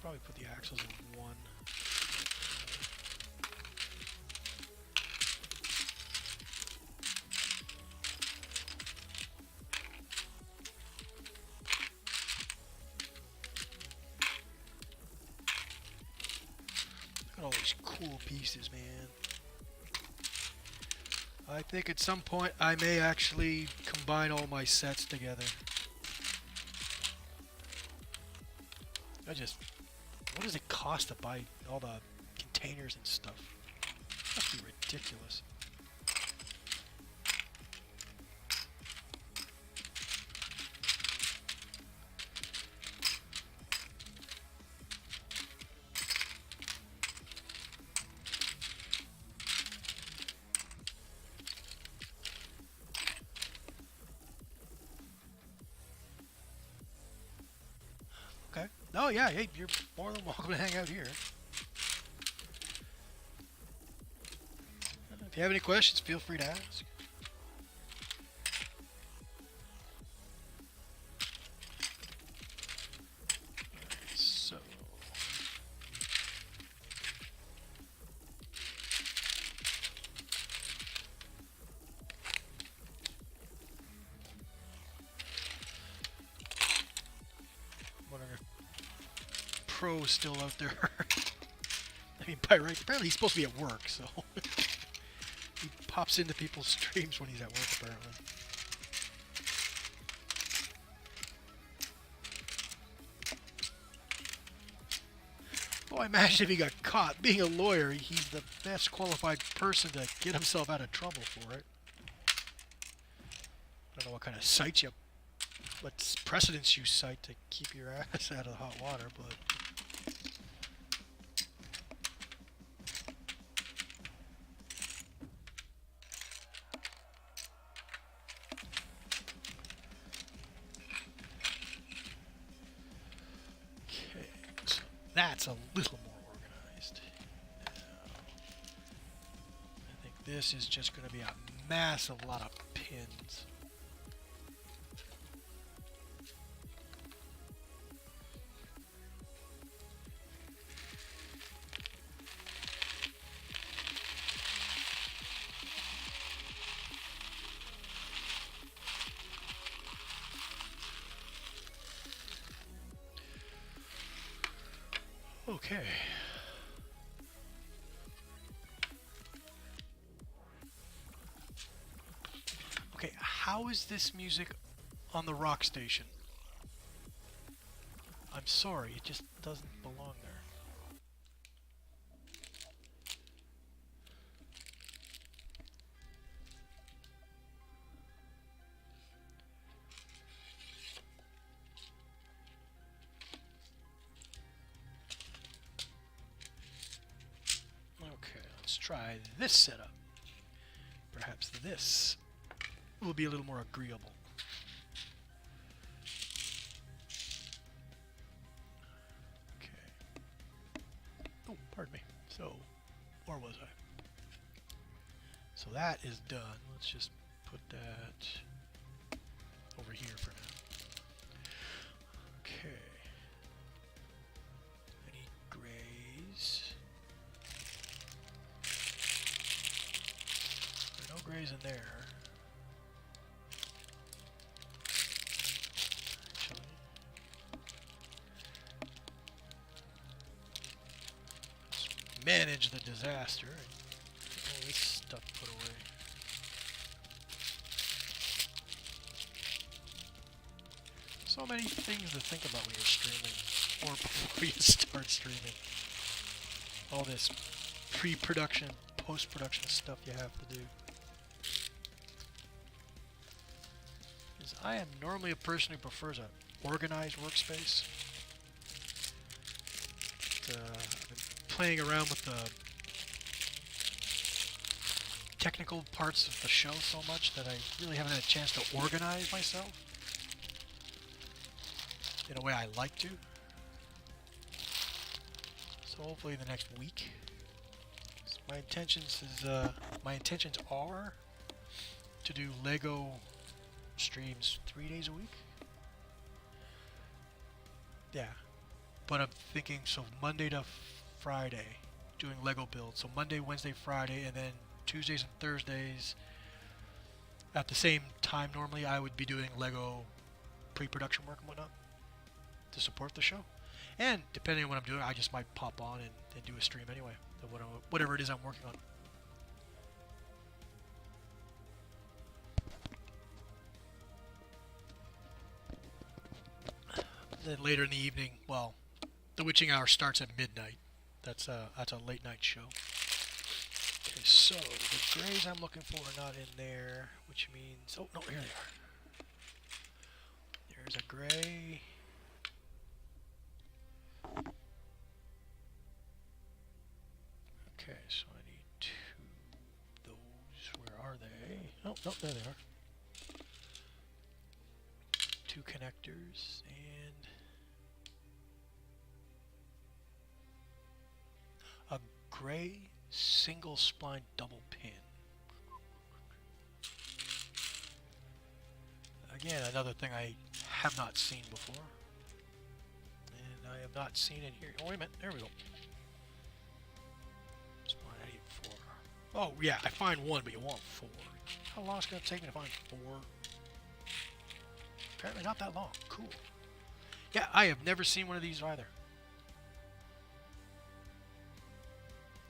Probably put the axles in one. Look at all these cool pieces, man. I think at some point I may actually combine all my sets together. What does it cost to buy all the containers and stuff? Must be ridiculous. Okay. Oh yeah, hey, you're more than welcome to hang out here. If you have any questions, feel free to ask. So, wondering if Pro's still out there. I mean, by right, apparently he's supposed to be at work, so he pops into people's streams when he's at work, apparently. Oh, I imagine if he got caught being a lawyer, he's the best qualified person to get himself out of trouble for it. I don't know what kind of sites what precedents you cite to keep your ass out of hot water, but... That's a little more organized. I think this is just going to be a massive lot of pins. Okay. Okay, how is this music on the rock station? I'm sorry, it just doesn't belong there. Okay, let's try this setup. Perhaps this will be a little more agreeable. Okay. Oh, pardon me. So, where was I? So that is done. Let's just put that over here for now. Okay. Any grays? There are no grays in there. Actually. Let's manage the disaster. All this stuff put away. So many things to think about when you're streaming, or before you start streaming. All this pre-production, post-production stuff you have to do. Because I am normally a person who prefers an organized workspace. But, I've been playing around with the technical parts of the show so much that I really haven't had a chance to organize myself in a way I like to. So hopefully the next week. So my intentions are to do Lego streams 3 days a week. Yeah, but I'm thinking so Monday to Friday doing Lego builds. So Monday, Wednesday, Friday, and then Tuesdays and Thursdays at the same time normally I would be doing Lego pre-production work and whatnot to support the show. And depending on what I'm doing, I just might pop on and do a stream anyway, whatever it is I'm working on. Then later in the evening, well, the witching hour starts at midnight. That's a late night show. Okay, so the grays I'm looking for are not in there, which means, oh no, here they are. There's a gray. Okay, so I need two. Those, where are they? Oh, no, there they are. Two connectors and a gray single spline double pin. Again, another thing I have not seen before. And I have not seen it here. Oh, wait a minute. There we go. Spline, I need 4. Oh, yeah, I find 1, but you want 4. How long is it going to take me to find 4? Apparently not that long. Cool. Yeah, I have never seen one of these either.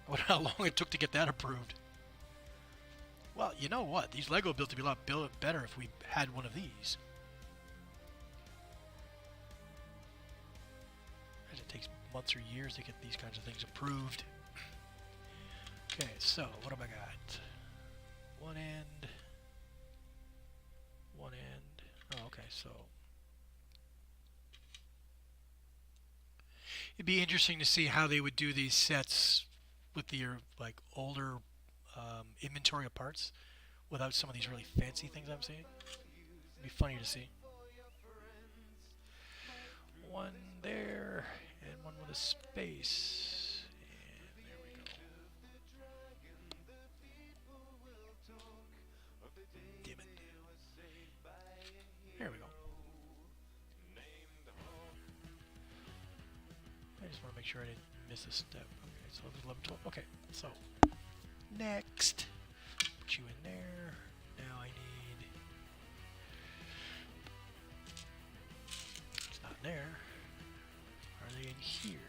I wonder how long it took to get that approved. Well, you know what? These Lego builds would be a lot better if we had one of these. It takes months or years to get these kinds of things approved. Okay, so what have I got? One end. One end. Oh, okay, so it'd be interesting to see how they would do these sets with the like older inventory of parts without some of these really fancy things I'm seeing. It'd be funny to see. One there and one with a space. And there we go. Damn it. There we go. I just want to make sure I didn't miss a step. Okay, so 11, 12. Okay, so next, put you in there. Now I need. It's not there. Are they in here?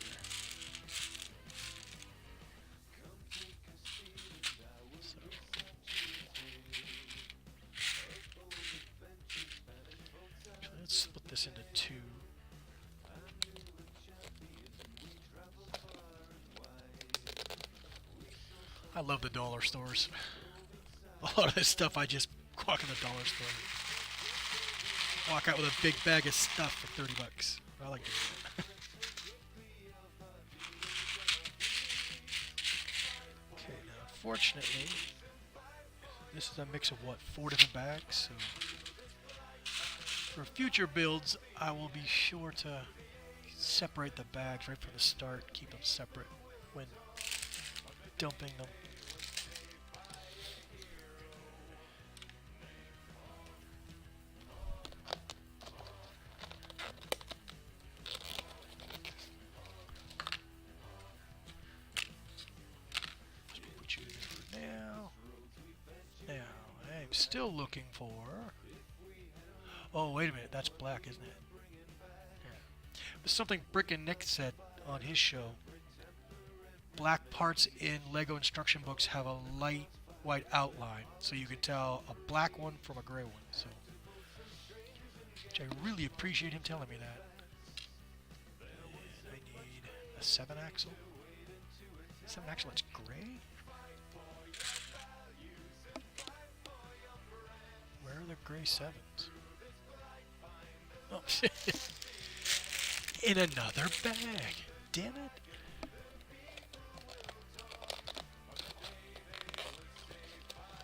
I love the dollar stores. A lot of this stuff I just walk in the dollar store. Walk out with a big bag of stuff for 30 bucks. I like doing that. Okay, now unfortunately, this is a mix of what, 4 different bags, so for future builds, I will be sure to separate the bags right from the start, keep them separate when dumping them. Still looking for... Oh, wait a minute. That's black, isn't it? Yeah. There's something Brick and Nick said on his show. Black parts in Lego instruction books have a light white outline, so you can tell a black one from a gray one. So, which I really appreciate him telling me that. And I need a 7-axle. 7-axle that's gray? Where are the gray 7s? Oh, in another bag. Damn it.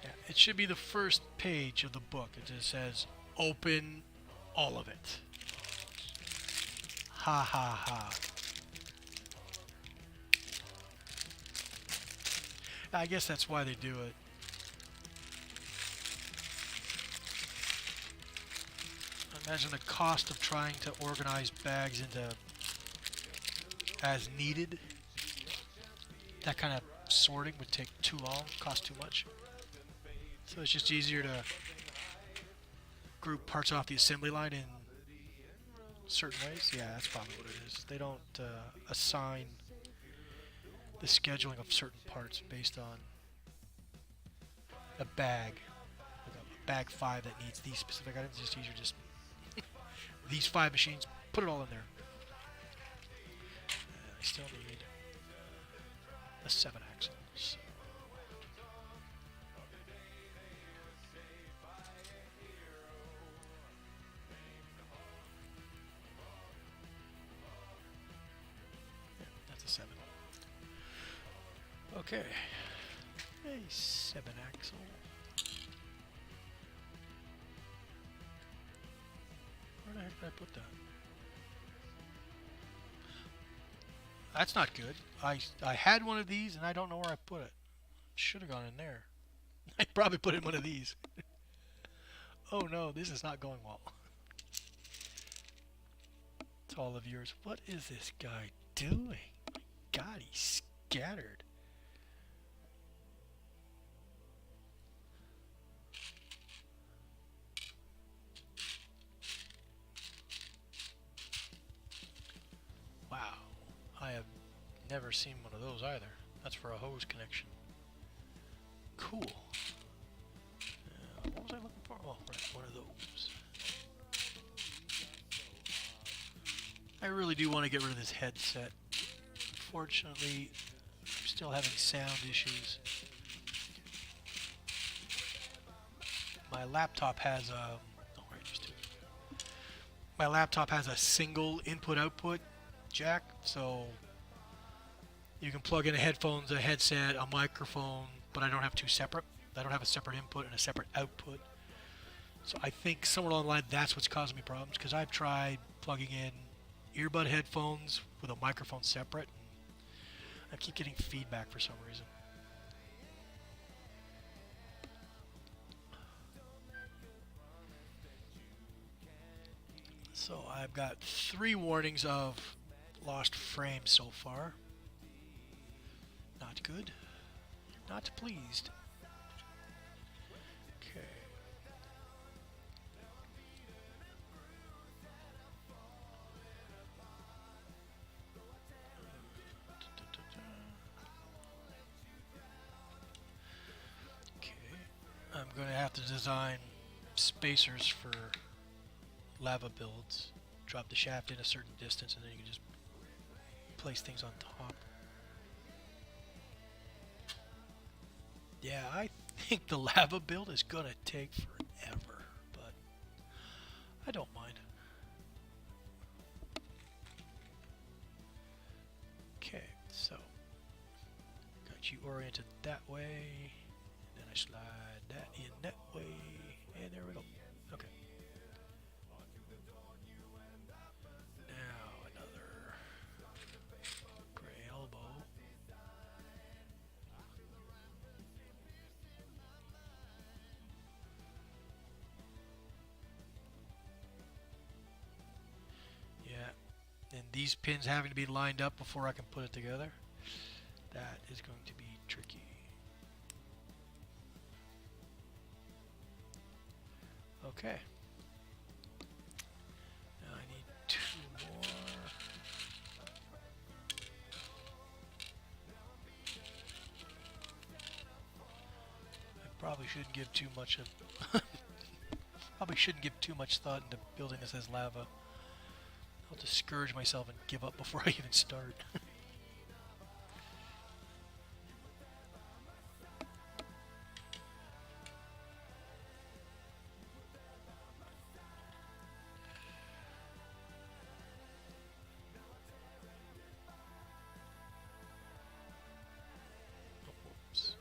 Yeah, it should be the first page of the book. It just says, open all of it. Ha ha ha. I guess that's why they do it. Imagine the cost of trying to organize bags into as needed. That kind of sorting would take too long, cost too much. So it's just easier to group parts off the assembly line in certain ways. Yeah, that's probably what it is. They don't assign the scheduling of certain parts based on a bag. Like a bag 5 that needs these specific items. It's just easier just these 5 machines, put it all in there. I still need a 7-axle. So. Yeah, that's a 7. Okay, a 7-axle. Where the heck did I put that? That's not good. I had one of these and I don't know where I put it. Should have gone in there. I probably put it in one of these. Oh no, this is not going well. To all the viewers, what is this guy doing? My God, he's scattered. Wow, I have never seen one of those either. That's for a hose connection. Cool. What was I looking for? Oh, right, one of those. I really do want to get rid of this headset. Fortunately, I'm still having sound issues. My laptop has a... Oh, right, just do it. My laptop has a single input-output jack, so you can plug in a headphones, a headset, a microphone, but I don't have two separate. I don't have a separate input and a separate output. So I think somewhere along the line that's what's causing me problems, because I've tried plugging in earbud headphones with a microphone separate. And I keep getting feedback for some reason. So I've got 3 warnings of lost frames so far. Not good. Not pleased. Okay. Okay. I'm going to have to design spacers for lava builds. Drop the shaft in a certain distance and then you can just place things on top. Yeah, I think the lava build is gonna take forever, but I don't mind. Okay, so got you oriented that way, then I slide that in that way, and there we go. Okay. Now another gray elbow. Yeah, and these pins having to be lined up before I can put it together, that is going to be tricky. Okay. Now I need 2 more. I probably shouldn't give too much of probably shouldn't give too much thought into building this as lava. I'll discourage myself and give up before I even start. Whoops.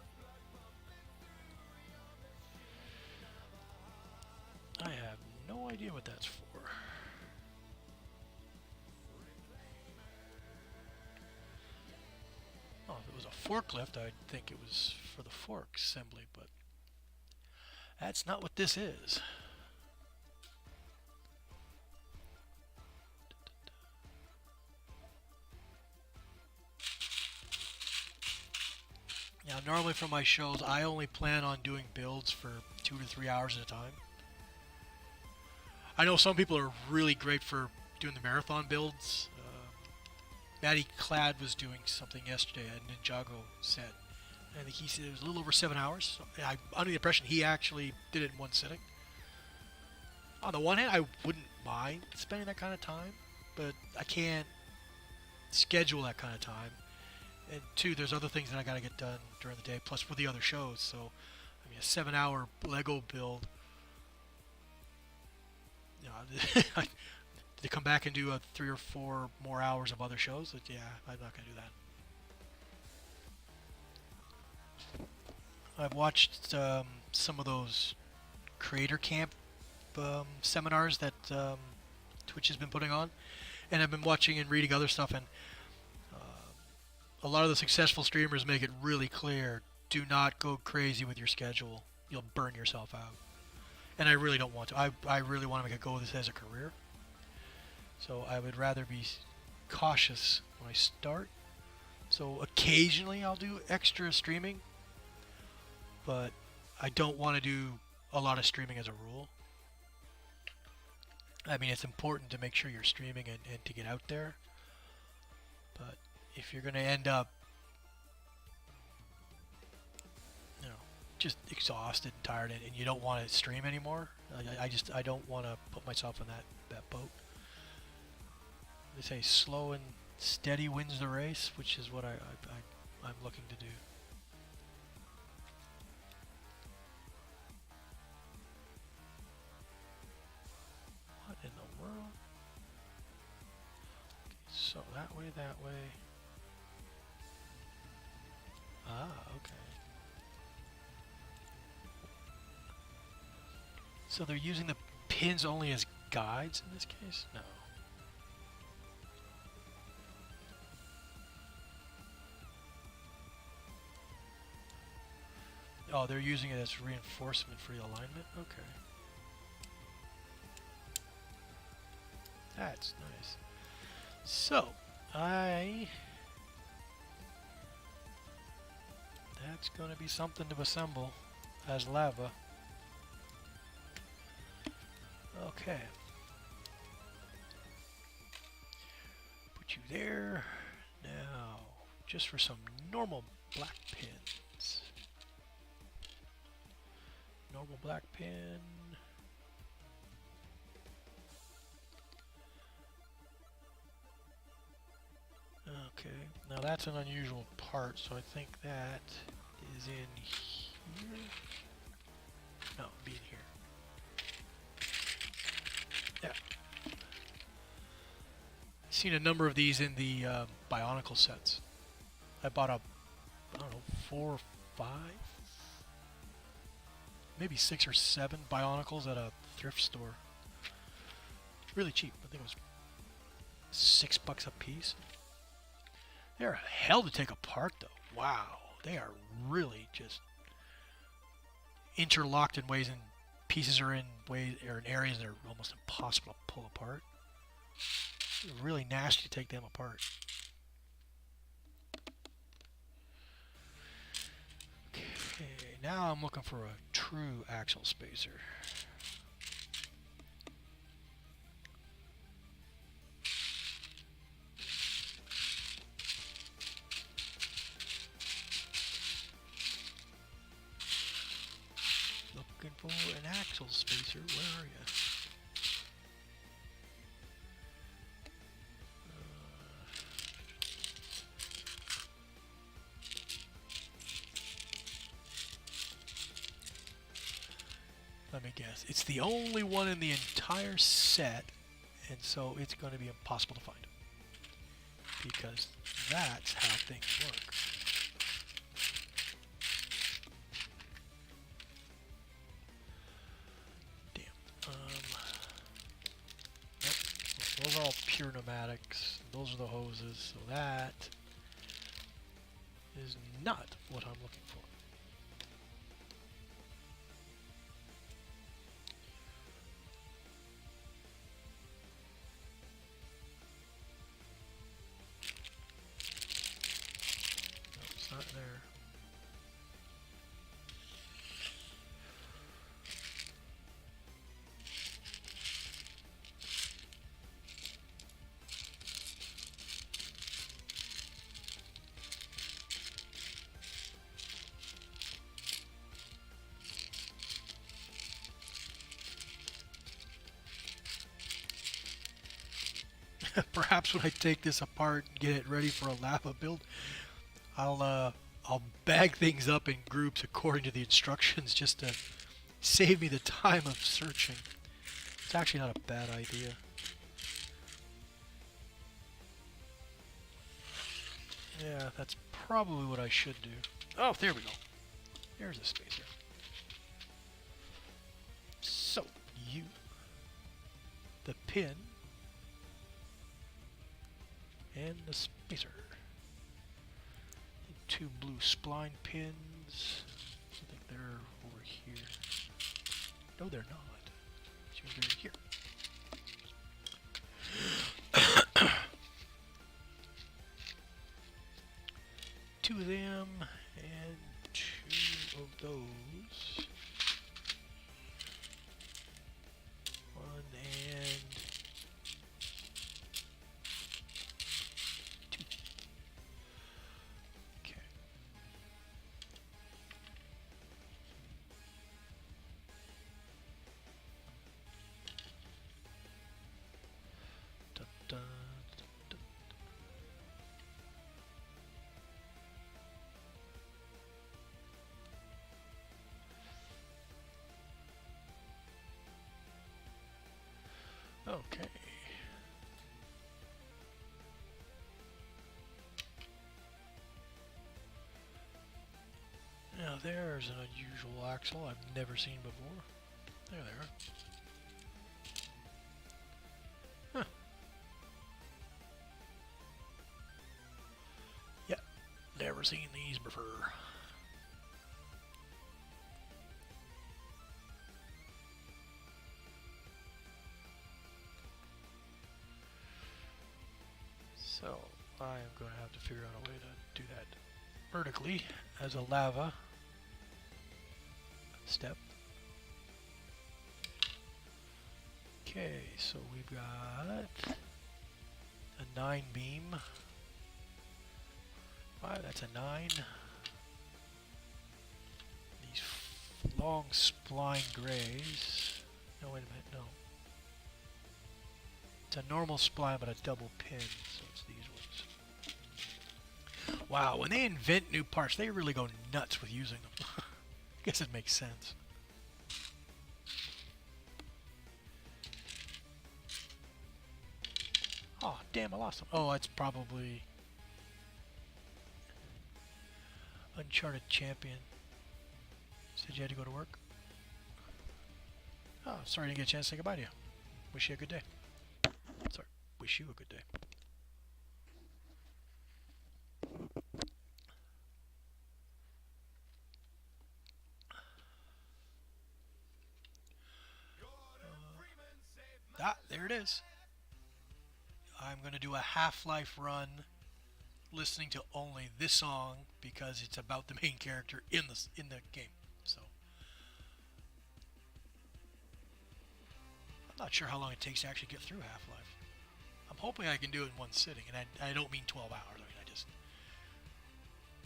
I have no idea what that's for. Oh, if it was a forklift, I'd think it was for the fork assembly, but that's not what this is. Now, normally for my shows, I only plan on doing builds for 2 to 3 hours at a time. I know some people are really great for doing the marathon builds. Matty Clad was doing something yesterday at Ninjago set. I think he said it was a little over 7 hours. I'm under the impression he actually did it in one sitting. On the one hand, I wouldn't mind spending that kind of time, but I can't schedule that kind of time. And 2, there's other things that I got to get done during the day, plus for the other shows. So, I mean, a 7-hour Lego build, you know, to come back and do 3 or 4 more hours of other shows, yeah, I'm not going to do that. I've watched some of those creator camp seminars that Twitch has been putting on, and I've been watching and reading other stuff, and a lot of the successful streamers make it really clear, do not go crazy with your schedule. You'll burn yourself out. And I really don't want to. I really want to make a go of this as a career. So I would rather be cautious when I start. So occasionally I'll do extra streaming, but I don't want to do a lot of streaming as a rule. I mean, it's important to make sure you're streaming and to get out there. But if you're going to end up, you know, just exhausted and tired and you don't want to stream anymore, I don't want to put myself in that boat. They say slow and steady wins the race, which is what I'm looking to do. What in the world? Okay, so that way. Ah, okay. So they're using the pins only as guides in this case? No. Oh, they're using it as reinforcement for the alignment? Okay. That's nice. So, that's going to be something to assemble as lava. Okay. Put you there. Now, just for some normal black pins. Normal black pin. Okay, now that's an unusual part, so I think that is in here. No, be in here. Yeah. Seen a number of these in the Bionicle sets. I bought I don't know, 4 or 5, maybe 6 or 7 Bionicles at a thrift store. Really cheap. I think it was $6 a piece. They're hell to take apart, though. Wow, they are really just interlocked in ways, and pieces are in ways or in areas that are almost impossible to pull apart. It's really nasty to take them apart. Okay, now I'm looking for a true axle spacer. Looking for an axle spacer. Where are you? Let me guess. It's the only one in the entire set, and so it's going to be impossible to find. Because that's how things work. Nope. Those are all pure pneumatics. Those are the hoses, so that is not what I'm looking for. No, it's not there. Perhaps when I take this apart and get it ready for a lava build, I'll bag things up in groups according to the instructions just to save me the time of searching. It's actually not a bad idea. Yeah, that's probably what I should do. Oh, there we go. There's a spacer. So, the pin, and the spacer. 2 blue spline pins. I think they're over here. No, they're not. They're here. 2 of them and 2 of those. 1 and 2. Okay. Dun, dun, dun, dun. Okay. Now there's an unusual axle I've never seen before. There they are. Huh. Yep, never seen these before. So I am going to have to figure out a way to do that vertically as a lava step. Okay, so we've got a 9 beam. Wow, that's a 9. These long spline grays. No, wait a minute, no. It's a normal spline, but a double pin, so it's these ones. Wow, when they invent new parts, they really go nuts with using them. guess it makes sense. Oh, damn, I lost him. Oh, it's probably Uncharted Champion. Said you had to go to work? Oh, sorry I didn't get a chance to say goodbye to you. Wish you a good day. Sorry, wish you a good day. There it is. I'm going to do a Half-Life run listening to only this song because it's about the main character in the game. So I'm not sure how long it takes to actually get through Half-Life. I'm hoping I can do it in one sitting, and I don't mean 12 hours. I mean,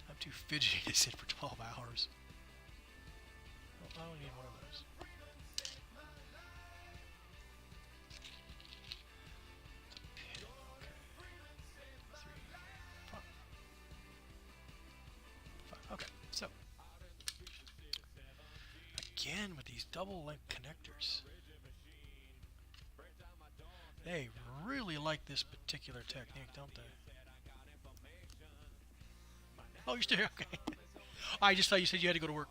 I'm too fidgety to sit for 12 hours. Well, I don't need one of those. Okay, so again with these double link connectors. They really like this particular technique, don't they? Oh, you're still here? Okay. I just thought you said you had to go to work.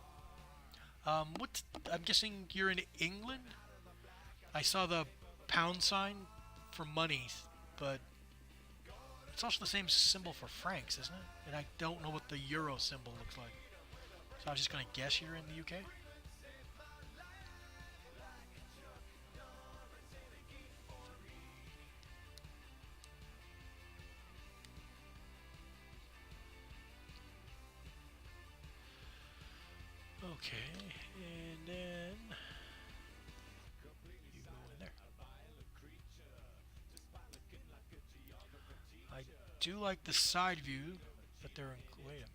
I'm guessing you're in England? I saw the pound sign for money, but it's also the same symbol for francs, isn't it? And I don't know what the euro symbol looks like. So I was just going to guess you're in the UK? Okay, and then you go in there. I do like the side view, but they're in. Wait a minute.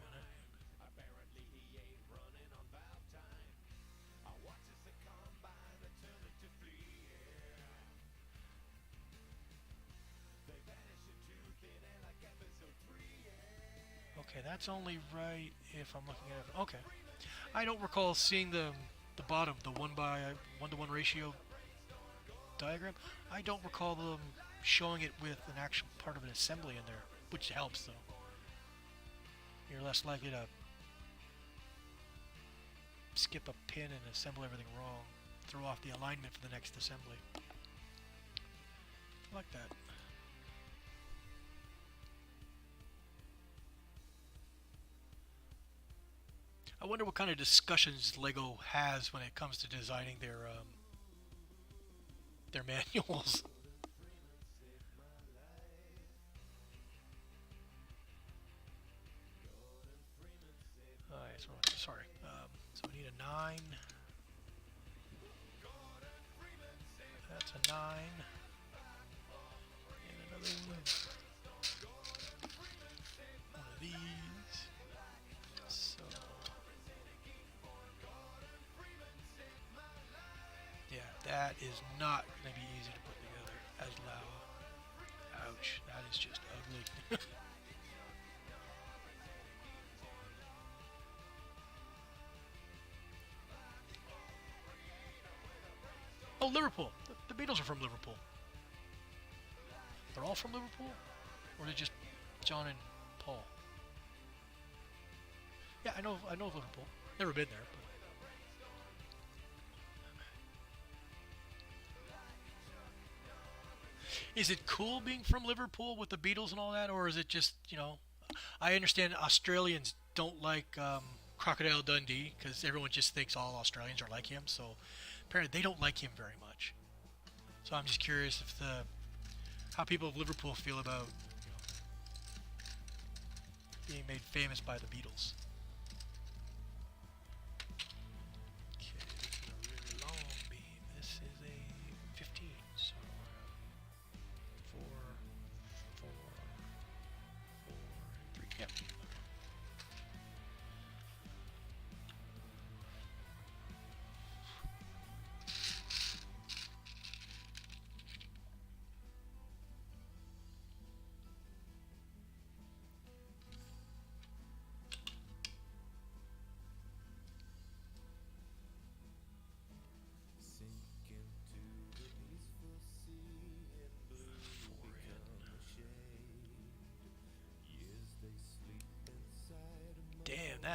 Okay, that's only right if I'm looking at it. Okay, I don't recall seeing the bottom, the 1:1 ratio diagram. I don't recall them showing it with an actual part of an assembly in there, which helps though. You're less likely to skip a pin and assemble everything wrong, throw off the alignment for the next assembly. I like that. I wonder what kind of discussions LEGO has when it comes to designing their manuals. Alright, so sorry. So we need a 9. That's a 9. And another one of these. So yeah, that is not going to be easy to put together as loud. Ouch, that is just ugly. Oh, Liverpool. The Beatles are from Liverpool. They're all from Liverpool? Or are they just John and Paul? Yeah, I know Liverpool. Never been there, but is it cool being from Liverpool with the Beatles and all that, or is it just, I understand Australians don't like Crocodile Dundee because everyone just thinks all Australians are like him, so apparently they don't like him very much. So I'm just curious if how people of Liverpool feel about being made famous by the Beatles. Okay, this is a really long beam. This is a 15, so 4, 4, 4, 3. Yep.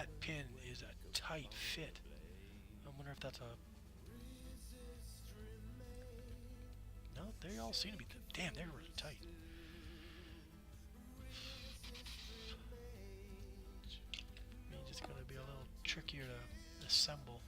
that pin is a tight fit. I wonder if that's a... No, they all seem to be... Damn, they're really tight. It's just going to be a little trickier to assemble.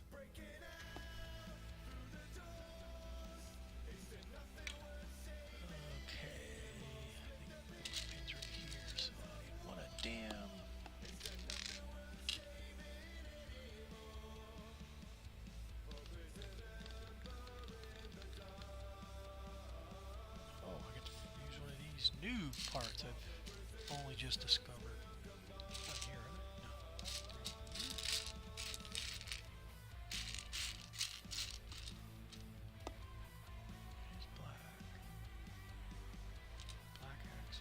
New parts I've only just discovered. Not here, no. Here's black. Black axe.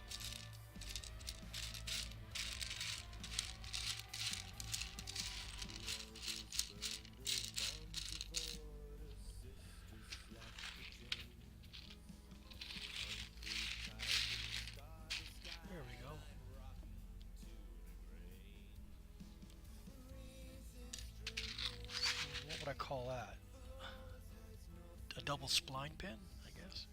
There we go. What would I call that? A double spline pin, I guess.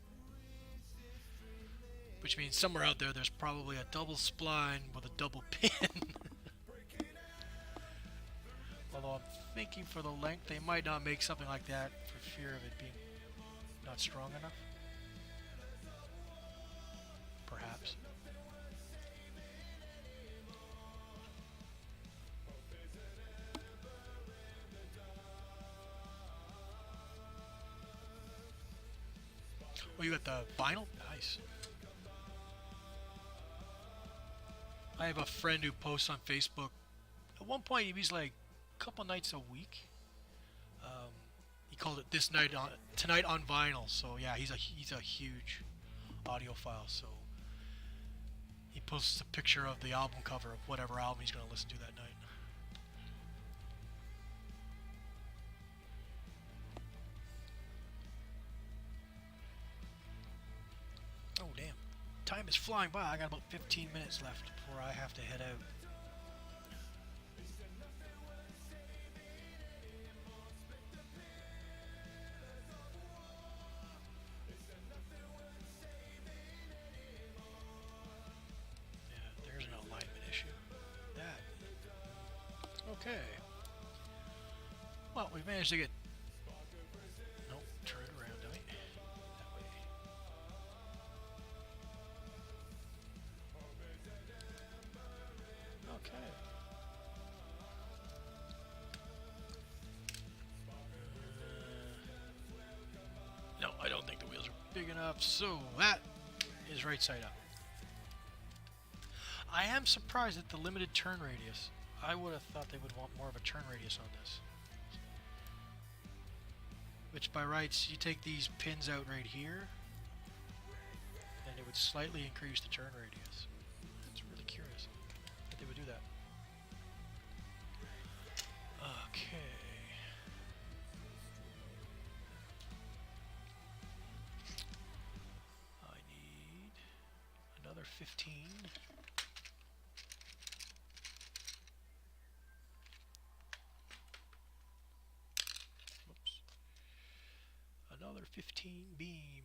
Which means somewhere out there there's probably a double spline with a double pin. Although I'm thinking for the length they might not make something like that for fear of it being not strong enough. Perhaps. Oh, you got the vinyl? Nice. I have a friend who posts on Facebook. At one point, he was like a couple nights a week. He called it tonight on vinyl. So yeah, he's a huge audiophile. So he posts a picture of the album cover of whatever album he's going to listen to that night. Oh damn, time is flying by. I got about 15 minutes left before I have to head out. Yeah, there's an alignment issue. That. Okay. Well, we've managed to get... Nope, turn it around, dummy. That way. Okay. No, I don't think the wheels are big enough, so that is right side up. I am surprised at the limited turn radius. I would have thought they would want more of a turn radius on this. Which by rights, you take these pins out right here, and it would slightly increase the turn radius. It's really curious that they would do that. Okay. I need another 15. Another 15 beam,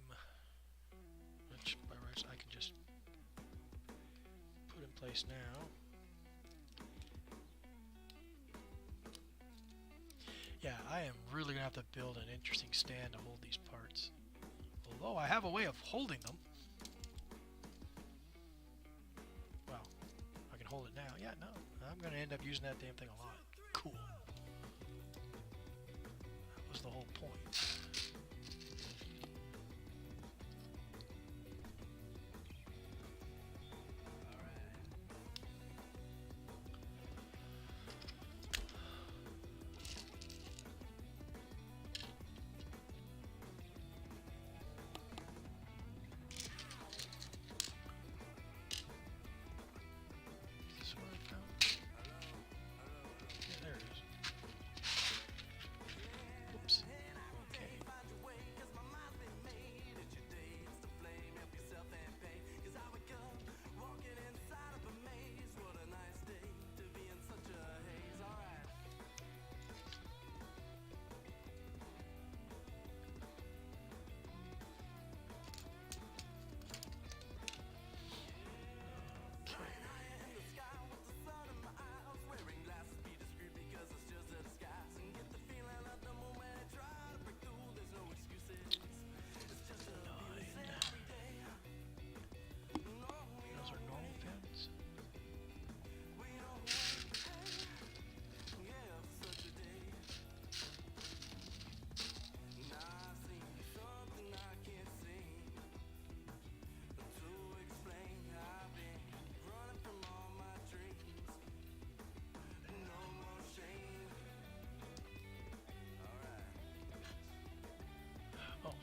which by rights I can just put in place now. Yeah, I am really going to have to build an interesting stand to hold these parts. Although I have a way of holding them. Well, I can hold it now. Yeah, no, I'm going to end up using that damn thing a lot. Cool. That was the whole point. There it is. Oops. Okay.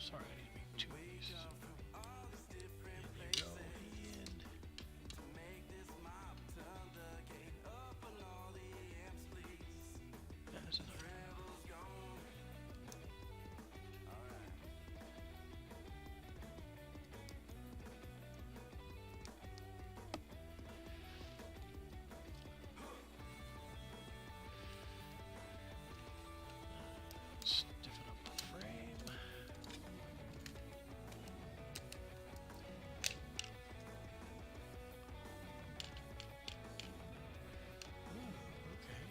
sorry, I need to make 2 of these. And there you go. And yeah, there's another. Stiffen up the frame. Ooh, okay.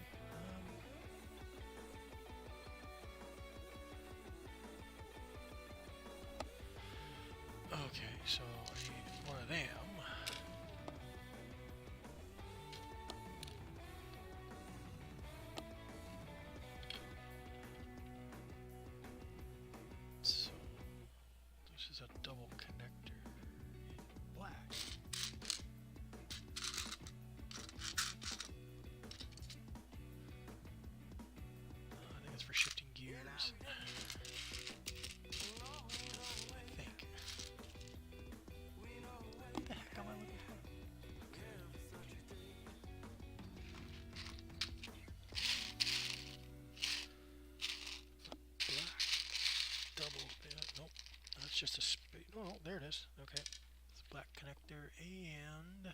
Okay, so I need one of them. So this is a double connector in black. I think it's for shifting gears. I think. What the heck am I looking for? Black double. Nope. That's just a space. No, no, there it is. Okay. It's a black connector and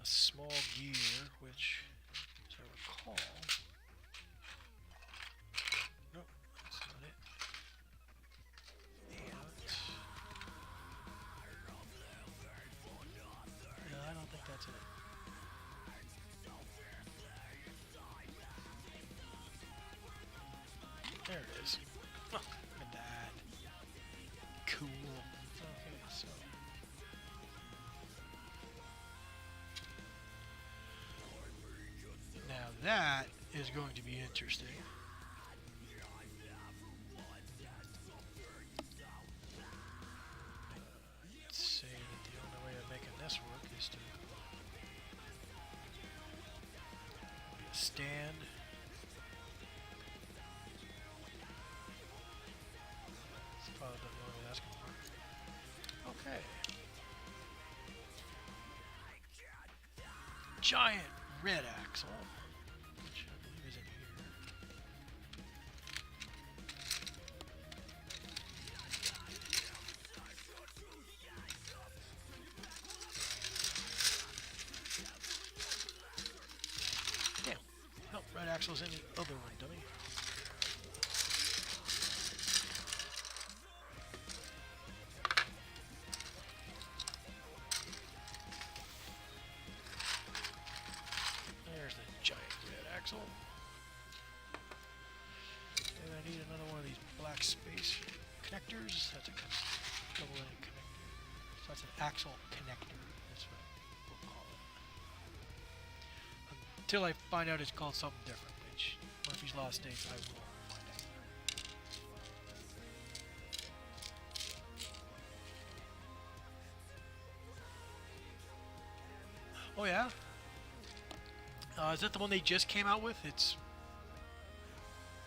a small gear, which, as I recall, no, that's not it. And no, I don't think that's it. There it is. Oh, look at that. Cool. Okay, so. Now that is going to be interesting. Let's say that the only way of making this work is to be a stand. It's probably the only way that's going to work. Okay. Giant red axle, which I believe is in here. Damn. Nope, red axle's in the other one, dummy. There's the giant red axle. And I need another one of these black space connectors. That's a double-ended connector. So that's an axle connector. That's what we'll call it. Until I find out it's called something different, which Murphy's Law states I will find out. Oh yeah? Is that the one they just came out with? It's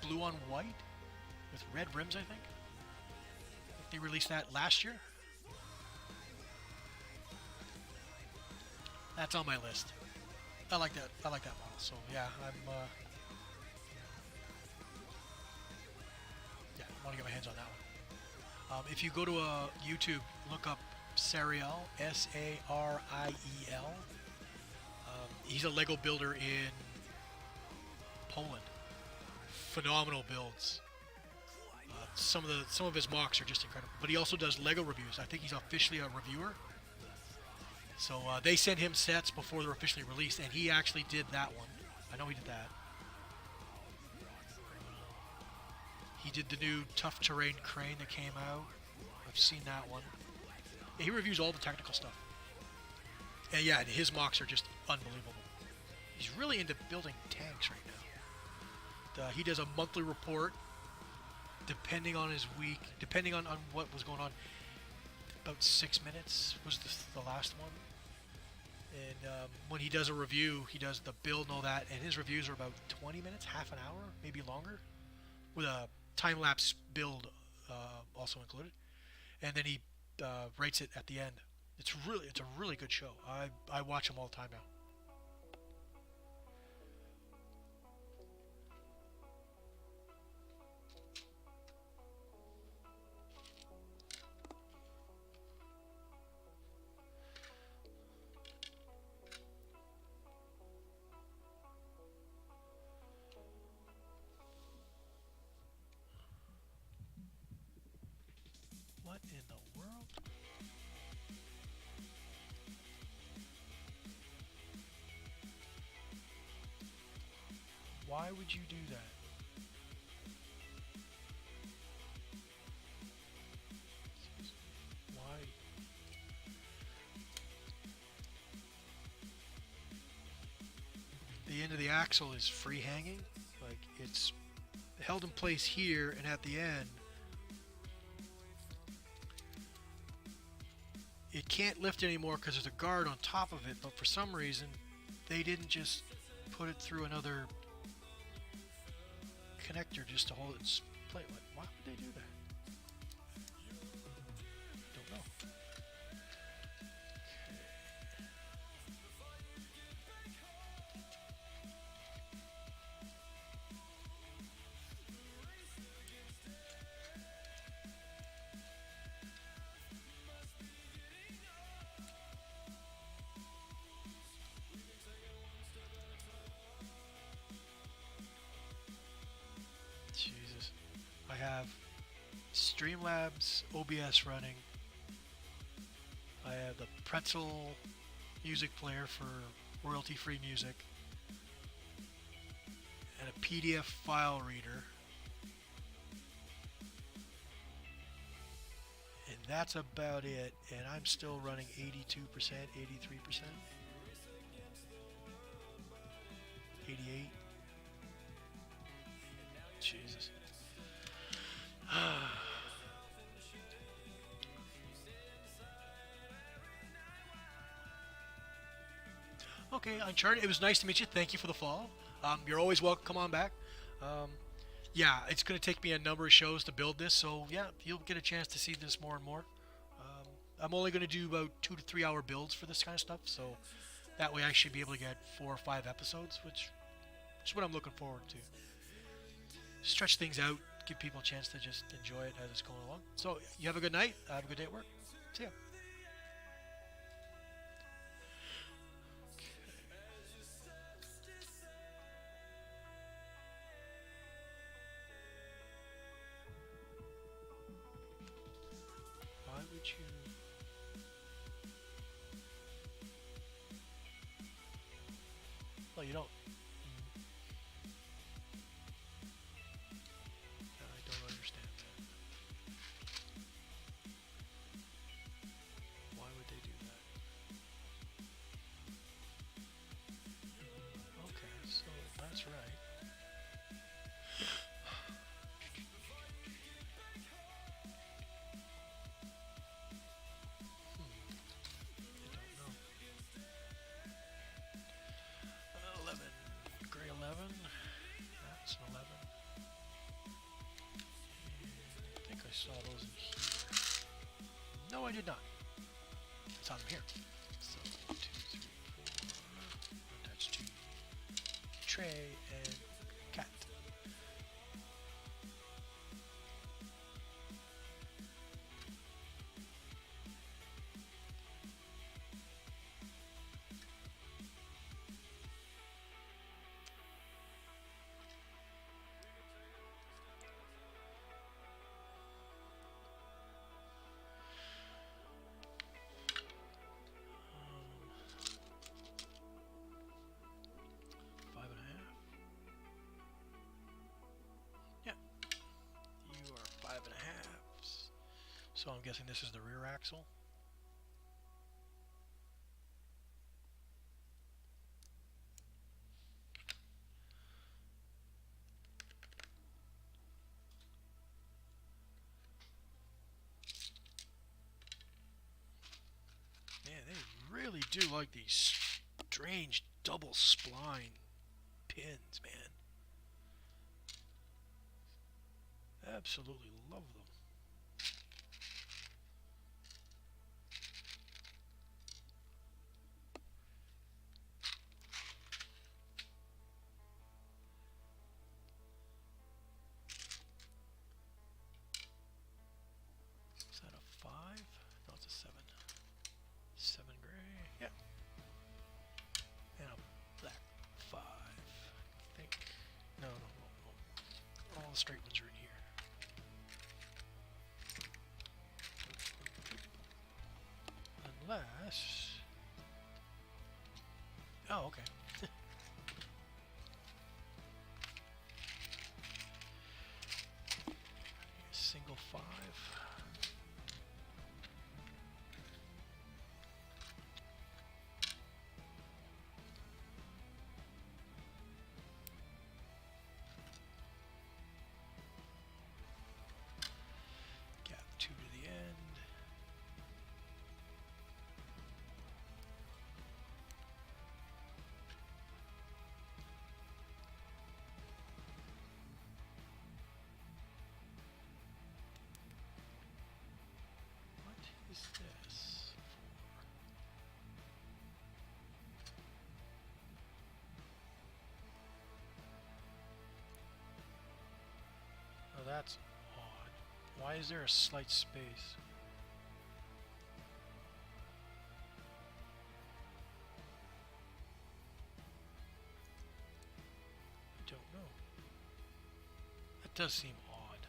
blue on white with red rims, I think. They released that last year. That's on my list. I like that. I like that model. So yeah, I want to get my hands on that one. If you go to YouTube, look up Sariel, Sariel. He's a Lego builder in Poland. Phenomenal builds. Some of his mocks are just incredible. But he also does Lego reviews. I think he's officially a reviewer. So they sent him sets before they're officially released, and he actually did that one. I know he did that. He did the new tough terrain crane that came out. I've seen that one. Yeah, he reviews all the technical stuff. And yeah, his mocks are just unbelievable. He's really into building tanks right now. He does a monthly report, depending on his week, depending on what was going on. About 6 minutes was the last one. And when he does a review, he does the build and all that, and his reviews are about 20 minutes, half an hour, maybe longer, with a time-lapse build also included, and then he rates it at the end. It's a really good show. I watch them all the time now. What in the world? Why would you do that? Why? The end of the axle is free hanging. Like, it's held in place here, and at the end, it can't lift anymore because there's a guard on top of it, but for some reason, they didn't just put it through another connector just to hold its plate. Like, why would they do that? Don't know. Jesus. I have Streamlabs OBS running. I have the Pretzel music player for royalty-free music, and a PDF file reader. And that's about it, and I'm still running 82%, 83%, 88. Jesus. Okay, Uncharted, it was nice to meet you. Thank you for the follow. You're always welcome. Come on back. Um, yeah, it's going to take me a number of shows to build this, so yeah, you'll get a chance to see this more and more. I'm only going to do about 2 to 3 hour builds for this kind of stuff, so that way I should be able to get 4 or 5 episodes, which is what I'm looking forward to. Stretch things out, give people a chance to just enjoy it as it's going along. So you have a good night. Have a good day at work. See ya. Why would you? Well, you don't. I don't understand that. Why would they do that? Okay, so that's right. I don't know. 11. Gray 11. That's an 11. I think I saw those in here. No, I did not. I saw them here. So, 1, 2, 3, 4. That's 2. Tray and cat. Five and a half. Yeah, you are 5 and a half. So I'm guessing this is the rear axle. Man, they really do like these strange double spline pins, man. Absolutely love them. Is that a 5? No, it's a 7. 7 gray. Yeah. And a black 5. I think. No, no, no, no. All the straight ones are in here. Unless. Oh, okay. Single 5. Gap 2 to the end. What is this for? Oh, that's odd. Why is there a slight space? I don't know. That does seem odd.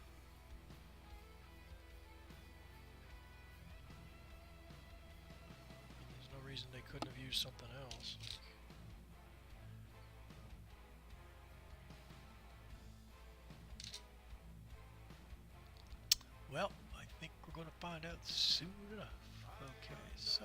There's no reason they couldn't have used something else. Well, I think we're going to find out soon enough. Okay, so.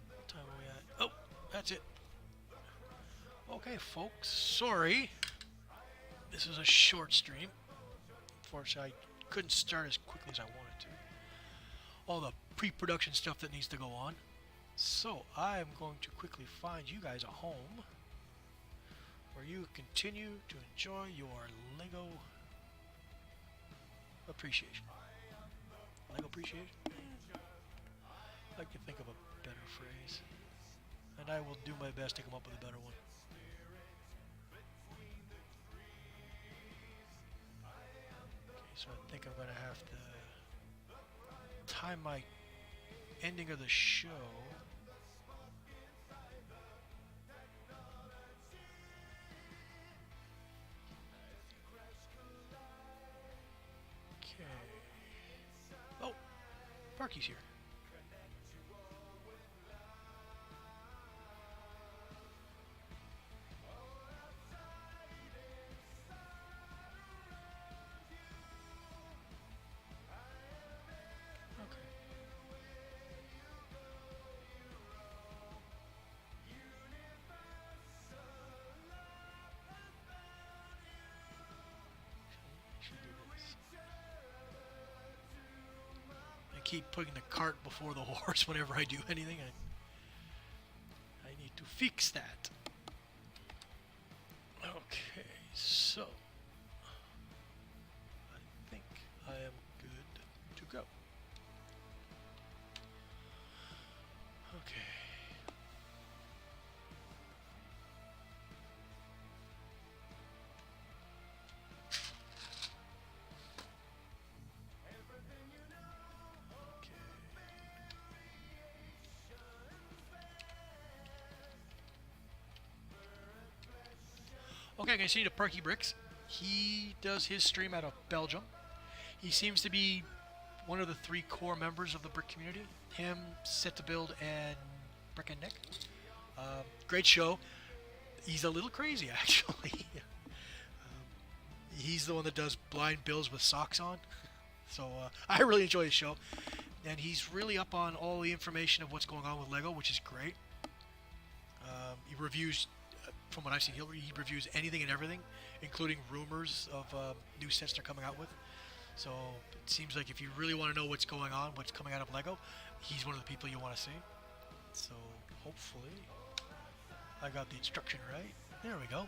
What time are we at? Oh, that's it. Okay, folks, sorry. This is a short stream. Unfortunately, I couldn't start as quickly as I wanted to. All the pre-production stuff that needs to go on. So I'm going to quickly find you guys a home where you continue to enjoy your Lego appreciation. Lego appreciation? I'd like to think of a better phrase. And I will do my best to come up with a better one. Okay, so I think I'm going to have to time my ending of the show. Okay. Oh, Parky's here. Keep putting the cart before the horse whenever I do anything. I need to fix that. Okay, so I think I am good to go. Okay. Okay, I can see the Perky Bricks. He does his stream out of Belgium. He seems to be one of the 3 core members of the brick community. Him, Set to Build, and Brick and Nick. Great show. He's a little crazy, actually. He's the one that does blind builds with socks on. So I really enjoy his show. And he's really up on all the information of what's going on with LEGO, which is great. He reviews, from what I've seen, he reviews anything and everything, including rumors of new sets they're coming out with. So it seems like if you really want to know what's going on, what's coming out of Lego, he's one of the people you want to see. So hopefully I got the instruction right. There we go.